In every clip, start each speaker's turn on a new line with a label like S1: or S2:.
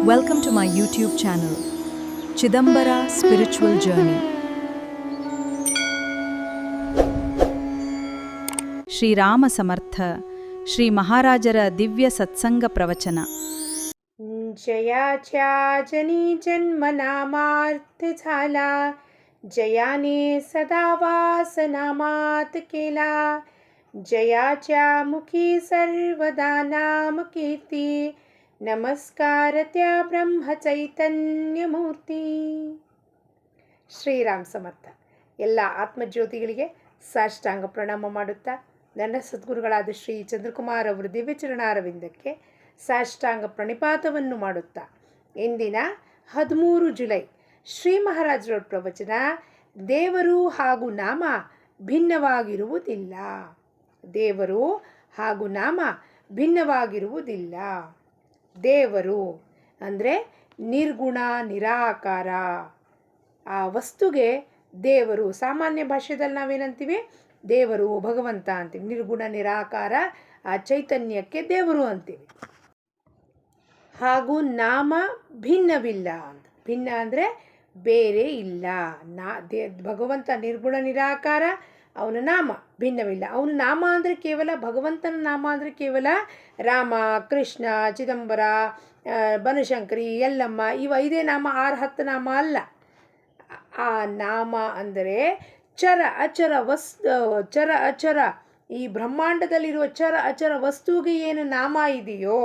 S1: Welcome to my YouTube channel, Chidambara Spiritual Journey. Shri Rama ಸಮರ್ಥ ಶ್ರೀ ಮಹಾರಾಜರ ದಿವ್ಯ ಸತ್ಸಂಗ ಪ್ರವಚನ.
S2: जयाच्या जनी जन्मनामार्थ झाला, जयाने सदा वासनामात केला. जयाच्या मुखी सर्वदा नाम कीर्ती, नमस्कार त्या ಬ್ರಹ್ಮಚೈತನ್ಯಮೂರ್ತಿ. ಶ್ರೀರಾಮ್ ಸಮರ್ಥ. ಎಲ್ಲ ಆತ್ಮಜ್ಯೋತಿಗಳಿಗೆ ಸಾಷ್ಟಾಂಗ ಪ್ರಣಾಮ ಮಾಡುತ್ತಾ ನನ್ನ ಸದ್ಗುರುಗಳಾದ ಶ್ರೀ ಚಂದ್ರಕುಮಾರ್ ಅವರು ದಿವ್ಯಚರಣಾರವಿಂದಕ್ಕೆ ಸಾಷ್ಟಾಂಗ ಪ್ರಣಿಪಾತವನ್ನು ಮಾಡುತ್ತಾ ಇಂದಿನ 13 ಜುಲೈ ಶ್ರೀ ಮಹಾರಾಜರ ಪ್ರವಚನ, ದೇವರು ಹಾಗೂ ನಾಮ ಭಿನ್ನವಾಗಿರುವುದಿಲ್ಲ. ದೇವರು ಹಾಗೂ ನಾಮ ಭಿನ್ನವಾಗಿರುವುದಿಲ್ಲ. ದೇವರು ಅಂದರೆ ನಿರ್ಗುಣ ನಿರಾಕಾರ. ಆ ವಸ್ತುಗೆ ದೇವರು, ಸಾಮಾನ್ಯ ಭಾಷೆಯಲ್ಲಿ ನಾವೇನಂತೀವಿ, ದೇವರು ಭಗವಂತ ಅಂತೀವಿ. ನಿರ್ಗುಣ ನಿರಾಕಾರ ಆ ಚೈತನ್ಯಕ್ಕೆ ದೇವರು ಅಂತೀವಿ. ಹಾಗೂ ನಾಮ ಭಿನ್ನವಿಲ್ಲ ಅಂತ. ಭಿನ್ನ ಅಂದರೆ ಬೇರೆ ಇಲ್ಲ. ಭಗವಂತ ನಿರ್ಗುಣ ನಿರಾಕಾರ, ಅವನ ನಾಮ ಭಿನ್ನವಿಲ್ಲ. ಅವನ ನಾಮ ಅಂದರೆ ಕೇವಲ ಭಗವಂತನ ನಾಮ ಅಂದರೆ ಕೇವಲ ರಾಮ, ಕೃಷ್ಣ, ಚಿದಂಬರ, ಬನಶಂಕರಿ, ಯಲ್ಲಮ್ಮ, ಇವು 5 ನಾಮ, 6-10 ನಾಮ ಅಲ್ಲ. ಆ ನಾಮ ಅಂದರೆ ಚರ ಅಚರ ಈ ಬ್ರಹ್ಮಾಂಡದಲ್ಲಿರುವ ಚರ ಅಚರ ವಸ್ತುವಿಗೆ ಏನು ನಾಮ ಇದೆಯೋ,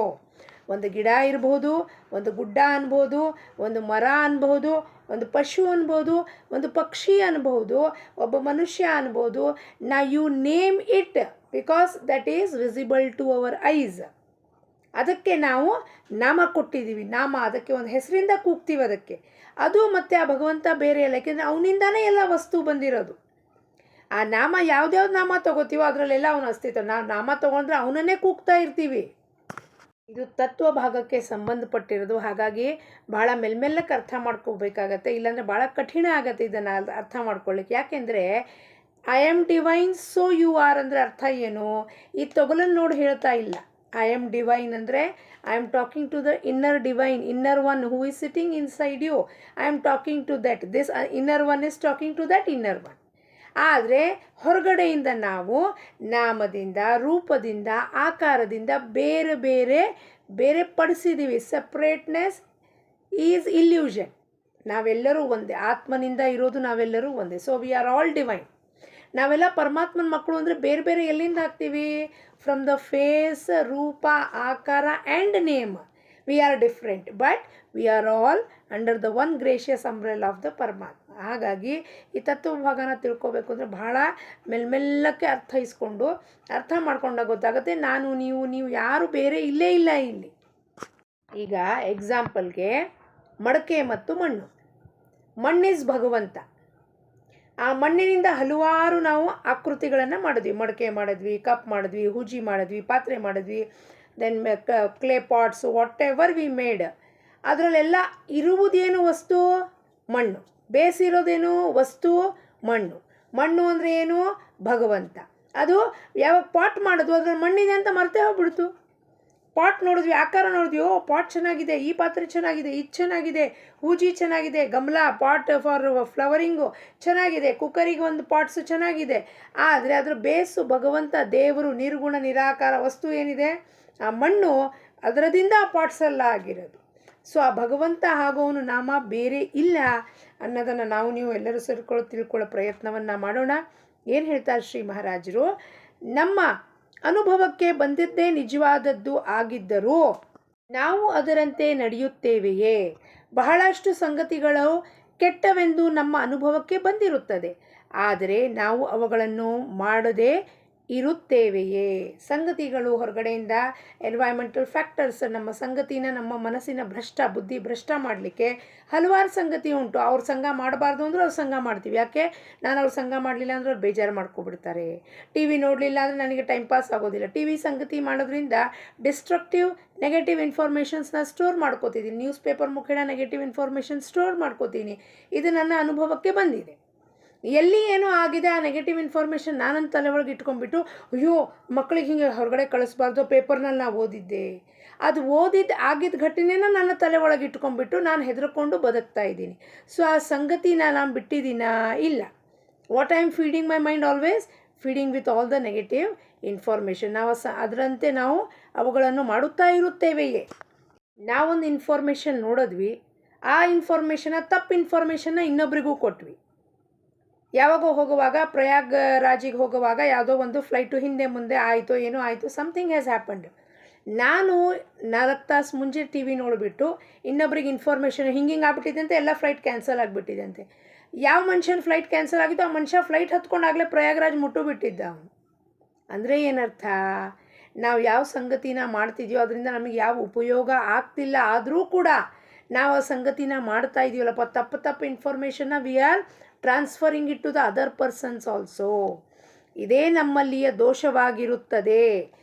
S2: ಒಂದು ಗಿಡ ಇರ್ಬೋದು, ಒಂದು ಗುಡ್ಡ ಅನ್ಬೋದು, ಒಂದು ಮರ ಅನ್ಬೋದು, ಒಂದು ಪಶು ಅನ್ಬೋದು, ಒಂದು ಪಕ್ಷಿ ಅನ್ಬೋದು, ಒಬ್ಬ ಮನುಷ್ಯ ಅನ್ಬೋದು. You name it because that is visible to our eyes. ಅದಕ್ಕೆ ನಾವು ನಾಮ ಕೊಟ್ಟಿದ್ದೀವಿ. ನಾಮ ಅದಕ್ಕೆ ಒಂದು ಹೆಸರಿಂದ ಕೂಗ್ತೀವಿ ಅದಕ್ಕೆ. ಅದು ಮತ್ತು ಆ ಭಗವಂತ ಬೇರೆ ಅಲ್ಲ, ಯಾಕೆಂದರೆ ಅವನಿಂದಾನೇ ಎಲ್ಲ ವಸ್ತು ಬಂದಿರೋದು. ಆ ನಾಮ ಯಾವ್ದ್ಯಾವ್ದು ನಾಮ ತೊಗೋತೀವೋ ಅದರಲ್ಲೆಲ್ಲ ಅವನ ಅಸ್ತಿತ್ವ. ನಾವು ನಾಮ ತೊಗೊಂಡ್ರೆ ಅವನನ್ನೇ ಕೂಗ್ತಾ ಇರ್ತೀವಿ. ಇದು ತತ್ವ ಭಾಗಕ್ಕೆ ಸಂಬಂಧಪಟ್ಟಿರೋದು. ಹಾಗಾಗಿ ಭಾಳ ಮೆಲ್ಮೆಲ್ಲಕ್ಕೆ ಅರ್ಥ ಮಾಡ್ಕೋಬೇಕಾಗತ್ತೆ, ಇಲ್ಲಾಂದರೆ ಭಾಳ ಕಠಿಣ ಆಗತ್ತೆ ಇದನ್ನು ಅರ್ಥ ಮಾಡ್ಕೊಳ್ಳಿಕ್ಕೆ. ಯಾಕೆಂದರೆ I am divine so you are ಅಂದರೆ ಅರ್ಥ ಏನು? ಈ ತೊಗಲನ್ನು ನೋಡಿ ಹೇಳ್ತಾ ಇಲ್ಲ. ಐ ಆಮ್ ಡಿವೈನ್ ಅಂದರೆ I am talking to the inner divine, inner one who is sitting inside you. I am talking to that. This inner one is talking to that inner one. ಆದರೆ ಹೊರಗಡೆಯಿಂದ ನಾವು ನಾಮದಿಂದ, ರೂಪದಿಂದ, ಆಕಾರದಿಂದ ಬೇರೆ ಬೇರೆ ಬೇರೆ ಪಡಿಸಿದ್ದೀವಿ. Separateness is illusion. ನಾವೆಲ್ಲರೂ ಒಂದೇ. ಆತ್ಮನಿಂದ ಇರೋದು ನಾವೆಲ್ಲರೂ ಒಂದೇ. So we are all divine. ನಾವೆಲ್ಲ ಪರಮಾತ್ಮನ ಮಕ್ಕಳು ಅಂದರೆ ಬೇರೆ ಬೇರೆ ಎಲ್ಲಿಂದ ಆಗ್ತೀವಿ? ಫ್ರಮ್ ದ ಫೇಸ್, ರೂಪ, ಆಕಾರ and name we are different, but we are all under the one gracious umbrella of the ಪರಮಾತ್ಮ. ಹಾಗಾಗಿ ಈ ತತ್ವ ಭಾಗನ ತಿಳ್ಕೊಬೇಕು ಅಂದರೆ ಭಾಳ ಮೆಲ್ಮೆಲ್ಲಕ್ಕೆ ಅರ್ಥ ಮಾಡ್ಕೊಂಡಾಗ ಗೊತ್ತಾಗುತ್ತೆ ನಾನು ನೀವು ಯಾರು ಬೇರೆ ಇಲ್ಲೇ ಇಲ್ಲ ಇಲ್ಲಿ. ಈಗ ಎಕ್ಸಾಂಪಲ್ಗೆ ಮಡಕೆ ಮತ್ತು ಮಣ್ಣು. ಮಣ್ಣೀಸ್ ಭಗವಂತ. ಆ ಮಣ್ಣಿನಿಂದ ಹಲವಾರು ನಾವು ಆಕೃತಿಗಳನ್ನು ಮಾಡಿದ್ವಿ. ಮಡಕೆ ಮಾಡಿದ್ವಿ, ಕಪ್ ಮಾಡಿದ್ವಿ, ಹೂಜಿ ಮಾಡಿದ್ವಿ, ಪಾತ್ರೆ ಮಾಡಿದ್ವಿ, then clay pots, whatever we made. ಅದರಲ್ಲೆಲ್ಲ ಇರುವುದೇನು ವಸ್ತು? ಮಣ್ಣು. ಬೇಸಿರೋದೇನು ವಸ್ತು? ಮಣ್ಣು. ಮಣ್ಣು ಅಂದರೆ ಏನು? ಭಗವಂತ. ಅದು ಯಾವಾಗ ಪಾಟ್ ಮಾಡೋದು ಅದ್ರಲ್ಲಿ ಮಣ್ಣಿದೆ ಅಂತ ಮರ್ತೇ ಹೋಗ್ಬಿಡ್ತು. ಪಾಟ್ ನೋಡಿದ್ವಿ, ಆಕಾರ ನೋಡಿದ್ವಿ, ಓ ಪಾಟ್ ಚೆನ್ನಾಗಿದೆ, ಈ ಪಾತ್ರೆ ಚೆನ್ನಾಗಿದೆ, ಇದು ಚೆನ್ನಾಗಿದೆ, ಹೂಜಿ ಚೆನ್ನಾಗಿದೆ, ಗಮಲಾ ಪಾಟ್ ಫಾರ್ ಫ್ಲವರಿಂಗು ಚೆನ್ನಾಗಿದೆ, ಕುಕ್ಕರಿಗೆ ಒಂದು ಪಾಟ್ಸು ಚೆನ್ನಾಗಿದೆ. ಆದರೆ ಅದರ ಬೇಸು ಭಗವಂತ, ದೇವರು, ನಿರ್ಗುಣ ನಿರಾಕಾರ ವಸ್ತು ಏನಿದೆ ಆ ಮಣ್ಣು, ಅದರದಿಂದ ಆ ಪಾಟ್ಸೆಲ್ಲ ಆಗಿರೋದು. ಸೊ ಆ ಭಗವಂತ ಹಾಗೂ ಅವನು ನಾಮ ಬೇರೆ ಇಲ್ಲ ಅನ್ನೋದನ್ನು ನಾವು ನೀವು ಎಲ್ಲರೂ ತಿಳ್ಕೊಳ್ಳೋ ಪ್ರಯತ್ನವನ್ನು ಮಾಡೋಣ. ಏನು ಹೇಳ್ತಾರೆ ಶ್ರೀ ಮಹಾರಾಜರು? ನಮ್ಮ ಅನುಭವಕ್ಕೆ ಬಂದಿದ್ದೇ ನಿಜವಾದದ್ದು ಆಗಿದ್ದರೂ ನಾವು ಅದರಂತೆ ನಡೆಯುತ್ತೇವೆಯೇ? ಬಹಳಷ್ಟು ಸಂಗತಿಗಳು ಕೆಟ್ಟವೆಂದು ನಮ್ಮ ಅನುಭವಕ್ಕೆ ಬಂದಿರುತ್ತದೆ, ಆದರೆ ನಾವು ಅವುಗಳನ್ನು ಮಾಡದೇ ಇರುತ್ತೇವೆಯೇ? ಸಂಗತಿಗಳು ಹೊರಗಡೆಯಿಂದ ಎನ್ವೈರ್ಮೆಂಟಲ್ ಫ್ಯಾಕ್ಟರ್ಸ್ ನಮ್ಮ ಸಂಗತಿನ, ನಮ್ಮ ಮನಸ್ಸಿನ ಬುದ್ಧಿ ಭ್ರಷ್ಟ ಮಾಡಲಿಕ್ಕೆ ಹಲವಾರು ಸಂಗತಿ ಉಂಟು. ಅವ್ರ ಸಂಘ ಮಾಡಬಾರ್ದು ಅಂದ್ರೆ ಅವ್ರು ಸಂಘ ಮಾಡ್ತೀವಿ. ಯಾಕೆ? ನಾನು ಅವ್ರ ಸಂಘ ಮಾಡಲಿಲ್ಲ ಅಂದ್ರೆ ಅವ್ರು ಬೇಜಾರು ಮಾಡ್ಕೊಬಿಡ್ತಾರೆ. ಟಿ ವಿ ನೋಡಲಿಲ್ಲ ಅಂದರೆ ನನಗೆ ಟೈಮ್ ಪಾಸ್ ಆಗೋದಿಲ್ಲ. ಟಿ ವಿ ಸಂಗತಿ ಮಾಡೋದ್ರಿಂದ ಡಿಸ್ಟ್ರಕ್ಟಿವ್ ನೆಗೆಟಿವ್ ಇನ್ಫಾರ್ಮೇಷನ್ಸ್ನ ಸ್ಟೋರ್ ಮಾಡ್ಕೋತಿದ್ದೀನಿ. ನ್ಯೂಸ್ ಪೇಪರ್ ಮುಖೇನ ನೆಗೆಟಿವ್ ಇನ್ಫಾರ್ಮೇಷನ್ ಸ್ಟೋರ್ ಮಾಡ್ಕೋತೀನಿ. ಇದು ನನ್ನ ಅನುಭವಕ್ಕೆ ಬಂದಿದೆ. ಎಲ್ಲಿ ಏನೋ ಆಗಿದೆ ಆ ನೆಗೆಟಿವ್ ಇನ್ಫಾರ್ಮೇಷನ್ ನಾನಂತ ತಲೆ ಒಳಗೆ ಇಟ್ಕೊಂಡ್ಬಿಟ್ಟು, ಅಯ್ಯೋ ಮಕ್ಕಳಿಗೆ ಹಿಂಗೆ ಹೊರಗಡೆ ಕಳಿಸ್ಬಾರ್ದು, ಪೇಪರ್ನಲ್ಲಿ ನಾವು ಓದಿದ್ದೆ, ಅದು ಆಗಿದ್ದ ಘಟನೆನ ನನ್ನ ತಲೆ ಒಳಗೆ ಇಟ್ಕೊಂಡ್ಬಿಟ್ಟು ನಾನು ಹೆದರ್ಕೊಂಡು ಬದುಕ್ತಾ ಇದ್ದೀನಿ. ಸೊ ಆ ಸಂಗತಿನ ನಾನು ಬಿಟ್ಟಿದ್ದೀನಾ? ಇಲ್ಲ. What I am feeding my mind always? Feeding with all the negative information. ನಾವು ಅದರಂತೆ ನಾವು ಅವುಗಳನ್ನು ಮಾಡುತ್ತಾ ಇರುತ್ತೇವೆಯೇ. ನಾವೊಂದು ಇನ್ಫಾರ್ಮೇಷನ್ ನೋಡಿದ್ವಿ, ಆ ತಪ್ಪು ಇನ್ಫಾರ್ಮೇಷನ್ನ ಇನ್ನೊಬ್ರಿಗೂ ಕೊಟ್ವಿ. ಯಾವಾಗೋ ಹೋಗುವಾಗ ಪ್ರಯಾಗ್ರಾಜಿಗೆ ಹೋಗುವಾಗ ಯಾವುದೋ ಒಂದು ಫ್ಲೈಟು ಹಿಂದೆ ಮುಂದೆ ಆಯಿತು, ಏನೋ ಆಯಿತು, ಸಮಥಿಂಗ್ ಹ್ಯಾಸ್ ಹ್ಯಾಪನ್ಡ್. ನಾನು 4 ತಾಸು ಮುಂಚೆ ಟಿ ವಿ ನೋಡಿಬಿಟ್ಟು ಇನ್ನೊಬ್ರಿಗೆ ಇನ್ಫಾರ್ಮೇಷನ್ ಹಿಂಗೆ ಆಗ್ಬಿಟ್ಟಿದೆ ಅಂತೆ, ಎಲ್ಲ ಫ್ಲೈಟ್ ಕ್ಯಾನ್ಸಲ್ ಆಗಿಬಿಟ್ಟಿದೆ ಅಂತೆ. ಯಾವ ಮನುಷ್ಯನ ಫ್ಲೈಟ್ ಕ್ಯಾನ್ಸಲ್ ಆಗಿತ್ತು ಆ ಮನುಷ್ಯ ಫ್ಲೈಟ್ ಹತ್ಕೊಂಡಾಗಲೇ ಪ್ರಯಾಗ್ರಾಜ್ ಮುಟ್ಟು ಬಿಟ್ಟಿದ್ದ ಅವನು. ಅಂದರೆ ಏನರ್ಥ? ನಾವು ಯಾವ ಸಂಗತಿನ ಮಾಡ್ತಿದ್ಯೋ ಅದರಿಂದ ನಮಗೆ ಯಾವ ಉಪಯೋಗ ಆಗ್ತಿಲ್ಲ, ಆದರೂ ಕೂಡ ನಾವು ಆ ಸಂಗತಿನ ಮಾಡ್ತಾ ಇದೀವಲ್ಲಪ್ಪ, ತಪ್ಪು ಇನ್ಫಾರ್ಮೇಷನ್ನ we are transferring it to the other persons also. ಇದೇ ನಮ್ಮಲ್ಲಿಯ ದೋಷವಾಗಿರುತ್ತದೆ.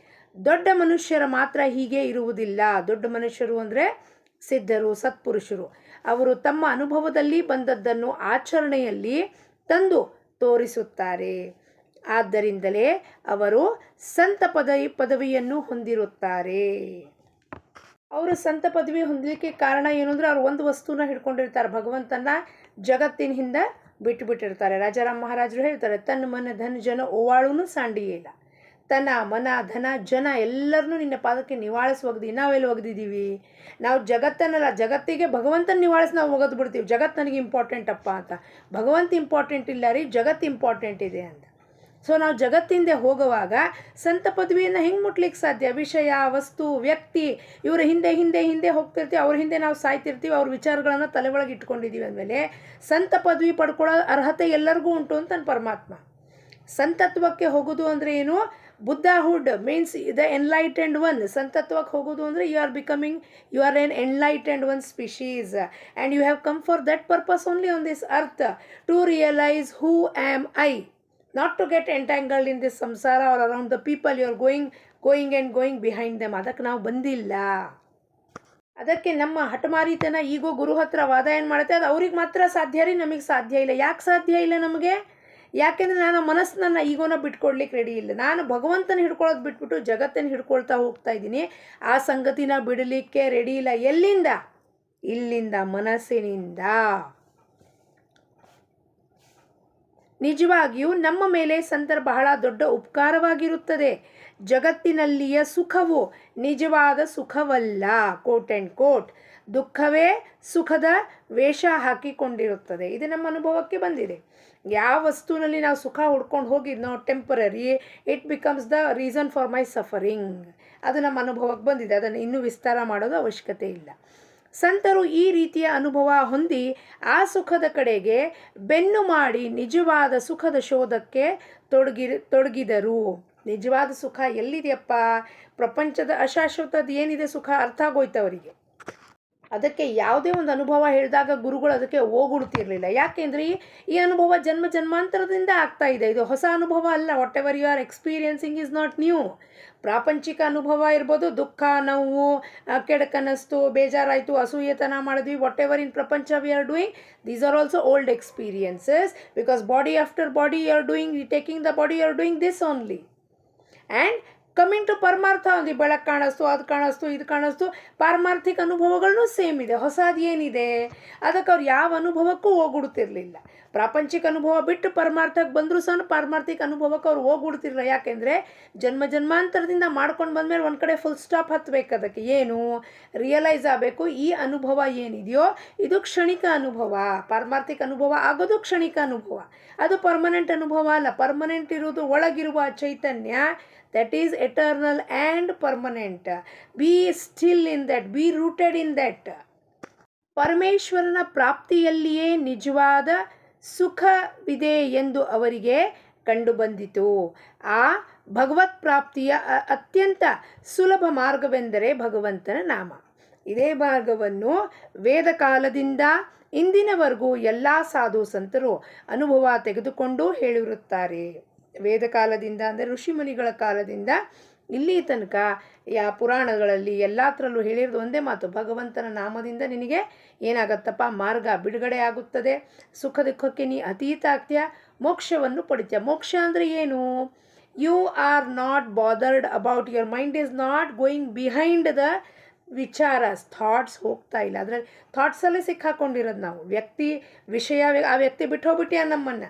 S2: ದೊಡ್ಡ ಮನುಷ್ಯರ ಮಾತ್ರ ಹೀಗೆ ಇರುವುದಿಲ್ಲ. ದೊಡ್ಡ ಮನುಷ್ಯರು ಅಂದರೆ ಸಿದ್ಧರು, ಸತ್ಪುರುಷರು. ಅವರು ತಮ್ಮ ಅನುಭವದಲ್ಲಿ ಬಂದದ್ದನ್ನು ಆಚರಣೆಯಲ್ಲಿ ತಂದು ತೋರಿಸುತ್ತಾರೆ. ಆದ್ದರಿಂದಲೇ ಅವರು ಸಂತ ಪದವಿಯನ್ನು ಹೊಂದಿರುತ್ತಾರೆ. ಅವರು ಸಂತ ಪದವಿ ಹೊಂದಲಿಕ್ಕೆ ಕಾರಣ ಏನು ಅಂದರೆ ಅವರು ಒಂದು ವಸ್ತುನ ಹಿಡ್ಕೊಂಡಿರ್ತಾರೆ, ಭಗವಂತನ ಜಗತ್ತಿನ ಹಿಂದೆ ಬಿಟ್ಟುಬಿಟ್ಟಿರ್ತಾರೆ. ರಾಜಾರಾಮ್ ಮಹಾರಾಜರು ಹೇಳ್ತಾರೆ, ತನ್ನ ಮನ ಧನ ಜನ ಓವಾಳೂ ಸಾಂಡಿಯೇ ಇಲ್ಲ. ತನ ಮನ ಧನ ಜನ ಎಲ್ಲರನ್ನೂ ನಿನ್ನ ಪಾದಕ್ಕೆ ನಿವಾಳಿಸಿ ಒಗ್ದಿ. ನಾವೆಲ್ಲಿ ಒಗ್ದಿದ್ದೀವಿ? ನಾವು ಜಗತ್ತನ್ನಲ್ಲ, ಜಗತ್ತಿಗೆ ಭಗವಂತನ ನಿವಾಳಿಸಿ ನಾವು ಒಗೆದು ಬಿಡ್ತೀವಿ. ಜಗತ್ತು ನನಗೆ ಇಂಪಾರ್ಟೆಂಟ್ ಅಪ್ಪ ಅಂತ. ಭಗವಂತ ಇಂಪಾರ್ಟೆಂಟ್ ಇಲ್ಲ ರೀ, ಜಗತ್ತು ಇಂಪಾರ್ಟೆಂಟ್ ಇದೆ ಅಂತ. ಸೊ ನಾವು ಜಗತ್ತಿಂದೆ ಹೋಗುವಾಗ ಸಂತ ಪದವಿಯನ್ನು ಹೆಂಗೆ ಮುಟ್ಲಿಕ್ಕೆ ಸಾಧ್ಯ? ವಿಷಯ, ವಸ್ತು, ವ್ಯಕ್ತಿ ಇವರ ಹಿಂದೆ ಹಿಂದೆ ಹಿಂದೆ ಹೋಗ್ತಿರ್ತೀವಿ, ಅವ್ರ ಹಿಂದೆ ನಾವು ಸಾಯ್ತಿರ್ತೀವಿ, ಅವ್ರ ವಿಚಾರಗಳನ್ನು ತಲೆ ಒಳಗೆ ಇಟ್ಕೊಂಡಿದ್ದೀವಿ ಅಂದಮೇಲೆ ಸಂತ ಪದವಿ ಪಡ್ಕೊಳ್ಳೋ ಅರ್ಹತೆ ಎಲ್ಲರಿಗೂ ಉಂಟು ಅಂತ ನನ್ನ ಪರಮಾತ್ಮ. ಸಂತತ್ವಕ್ಕೆ ಹೋಗೋದು ಅಂದರೆ ಏನು? Buddhahood means the enlightened one. ಸಂತತ್ವಕ್ಕೆ ಹೋಗೋದು ಅಂದರೆ you are an enlightened one species and you have come for that purpose only on this earth, to realise who am I, not to get entangled in this samsara or around the people you are going behind them. ಅದಕ್ಕೆ ನಾವು ಬಂದಿಲ್ಲ. ಅದಕ್ಕೆ ನಮ್ಮ ಹಠಮಾರಿತನ ಈಗೋ ಗುರು ಹತ್ರ ವಾದ ಏನು ಮಾಡುತ್ತೆ, ಅದು ಅವ್ರಿಗೆ ಮಾತ್ರ ಸಾಧ್ಯ ರೀ, ನಮಗೆ ಸಾಧ್ಯ ಇಲ್ಲ. ಯಾಕೆ ಸಾಧ್ಯ ಇಲ್ಲ ನಮಗೆ? ಯಾಕೆಂದರೆ ನಾನು ಮನಸ್ಸನ್ನ ಈಗೋನ ಬಿಟ್ಕೊಡ್ಲಿಕ್ಕೆ ರೆಡಿ ಇಲ್ಲ. ನಾನು ಭಗವಂತನ ಹಿಡ್ಕೊಳ್ಳೋದು ಬಿಟ್ಬಿಟ್ಟು ಜಗತ್ತನ್ನು ಹಿಡ್ಕೊಳ್ತಾ ಹೋಗ್ತಾ ಇದ್ದೀನಿ. ಆ ಸಂಗತಿನ ಬಿಡಲಿಕ್ಕೆ ರೆಡಿ ಇಲ್ಲ. ಎಲ್ಲಿಂದ? ಇಲ್ಲಿಂದ, ಮನಸ್ಸಿನಿಂದ. ನಿಜವಾಗಿಯೂ ನಮ್ಮ ಮೇಲೆ ಸಂತರ ಬಹಳ ದೊಡ್ಡ ಉಪಕಾರವಾಗಿರುತ್ತದೆ. ಜಗತ್ತಿನಲ್ಲಿಯ ಸುಖವು ನಿಜವಾದ ಸುಖವಲ್ಲ, ಕೋಟ್ ಆ್ಯಂಡ್ ಕೋಟ್. ದುಃಖವೇ ಸುಖದ ವೇಷ ಹಾಕಿಕೊಂಡಿರುತ್ತದೆ. ಇದು ನಮ್ಮ ಅನುಭವಕ್ಕೆ ಬಂದಿದೆ. ಯಾವ ವಸ್ತುವಿನಲ್ಲಿ ನಾವು ಸುಖ ಹುಡ್ಕೊಂಡು ಹೋಗಿದ್ನೋ temporary, it becomes the reason for my suffering. ಅದು ನಮ್ಮ ಅನುಭವಕ್ಕೆ ಬಂದಿದೆ. ಅದನ್ನು ಇನ್ನೂ ವಿಸ್ತಾರ ಮಾಡೋದು ಅವಶ್ಯಕತೆ ಇಲ್ಲ. ಸಂತರು ಈ ರೀತಿಯ ಅನುಭವ ಹೊಂದಿ ಆ ಸುಖದ ಕಡೆಗೆ ಬೆನ್ನು ಮಾಡಿ ನಿಜವಾದ ಸುಖದ ಶೋಧಕ್ಕೆ ತೊಡಗಿದರು. ನಿಜವಾದ ಸುಖ ಎಲ್ಲಿದೆಯಪ್ಪ? ಪ್ರಪಂಚದ ಅಶಾಶ್ವತದ ಏನಿದೆ ಸುಖ ಅರ್ಥ ಆಗೋಯ್ತು ಅವರಿಗೆ. ಅದಕ್ಕೆ ಯಾವುದೇ ಒಂದು ಅನುಭವ ಹೇಳಿದಾಗ ಗುರುಗಳು ಅದಕ್ಕೆ ಹೋಗುಡ್ತಿರ್ಲಿಲ್ಲ. ಯಾಕೆಂದರೆ ಈ ಅನುಭವ ಜನ್ಮ ಜನ್ಮಾಂತರದಿಂದ ಆಗ್ತಾ ಇದೆ. ಇದು ಹೊಸ ಅನುಭವ ಅಲ್ಲ. Whatever you are experiencing is not new. ಪ್ರಾಪಂಚಿಕ ಅನುಭವ ಇರ್ಬೋದು, ದುಃಖ, ನೋವು, ಕೆಡಕನಸ್ತು, ಬೇಜಾರಾಯಿತು, ಅಸೂಯತನ ಮಾಡಿದ್ವಿ, ವಾಟ್ ಎವರ್ ಇನ್ ಪ್ರಪಂಚ we are doing, these are also old experiences. Because body after body you are doing, taking the body you are doing this only. And coming to ಪರಮಾರ್ಥ, ಒಂದು ಬೆಳಕು ಕಾಣಿಸ್ತು, ಅದು ಕಾಣಿಸ್ತು, ಇದು ಕಾಣಿಸ್ತು. ಪಾರಮಾರ್ಥಿಕ ಅನುಭವಗಳನ್ನೂ ಸೇಮ್ ಇದೆ. ಹೊಸದು ಏನಿದೆ? ಅದಕ್ಕೆ ಅವ್ರು ಯಾವ ಅನುಭವಕ್ಕೂ ಹೋಗುಡ್ತಿರ್ಲಿಲ್ಲ. ಪ್ರಾಪಂಚಿಕ ಅನುಭವ ಬಿಟ್ಟು ಪರಮಾರ್ಥಕ್ಕೆ ಬಂದರೂ ಸಹ ಪಾರಮಾರ್ಥಿಕ ಅನುಭವಕ್ಕೆ ಅವ್ರು ಹೋಗುಡ್ತಿರಲಿಲ್ಲ. ಯಾಕೆಂದರೆ ಜನ್ಮ ಜನ್ಮಾಂತರದಿಂದ ಮಾಡ್ಕೊಂಡು ಬಂದಮೇಲೆ ಒಂದು ಕಡೆ ಫುಲ್ ಸ್ಟಾಪ್ ಹತ್ತಬೇಕು. ಅದಕ್ಕೆ ಏನು ರಿಯಲೈಸ್ ಆಗಬೇಕು, ಈ ಅನುಭವ ಏನಿದೆಯೋ ಇದು ಕ್ಷಣಿಕ ಅನುಭವ. ಪಾರಮಾರ್ಥಿಕ ಅನುಭವ ಆಗೋದು ಕ್ಷಣಿಕ ಅನುಭವ, ಅದು ಪರ್ಮನೆಂಟ್ ಅನುಭವ ಅಲ್ಲ. ಪರ್ಮನೆಂಟ್ ಇರೋದು ಒಳಗಿರುವ ಚೈತನ್ಯ, that is eternal and permanent. Be still in that, be rooted in that. ಪರಮೇಶ್ವರನ ಪ್ರಾಪ್ತಿಯಲ್ಲಿಯೇ ನಿಜವಾದ ಸುಖವಿದೆ ಎಂದು ಅವರಿಗೆ ಕಂಡುಬಂದಿತು. ಆ ಭಗವತ್ ಪ್ರಾಪ್ತಿಯ ಅತ್ಯಂತ ಸುಲಭ ಮಾರ್ಗವೆಂದರೆ ಭಗವಂತನ ನಾಮ. ಇದೇ ಮಾರ್ಗವನ್ನು ವೇದ ಕಾಲದಿಂದ ಇಂದಿನವರೆಗೂ ಎಲ್ಲ ಸಾಧು ಸಂತರು ಅನುಭವ ತೆಗೆದುಕೊಂಡು ಹೇಳಿರುತ್ತಾರೆ. ವೇದ ಕಾಲದಿಂದ ಅಂದರೆ ಋಷಿಮುನಿಗಳ ಕಾಲದಿಂದ ಇಲ್ಲಿ ತನಕ ಪುರಾಣಗಳಲ್ಲಿ ಎಲ್ಲತ್ರಲ್ಲೂ ಹೇಳಿರೋದು ಒಂದೇ ಮಾತು, ಭಗವಂತನ ನಾಮದಿಂದ ನಿನಗೆ ಏನಾಗತ್ತಪ್ಪ? ಮಾರ್ಗ ಬಿಡುಗಡೆ ಆಗುತ್ತದೆ, ಸುಖ ದುಃಖಕ್ಕೆ ನೀ ಅತೀತ ಆಗ್ತೀಯ, ಮೋಕ್ಷವನ್ನು ಪಡಿತೀಯ. ಮೋಕ್ಷ ಅಂದರೆ ಏನು? You are not bothered about, your mind is not going behind the ವಿಚಾರ ಥಾಟ್ಸ್ ಹೋಗ್ತಾ ಇಲ್ಲ. ಅದರಲ್ಲಿ ಥಾಟ್ಸಲ್ಲೇ ಸಿಕ್ಕಾಕೊಂಡಿರೋದು ನಾವು. ವ್ಯಕ್ತಿ ವಿಷಯ, ಆ ವ್ಯಕ್ತಿ ಬಿಟ್ಟು ಹೋಗ್ಬಿಟ್ಟ ನಮ್ಮನ್ನು,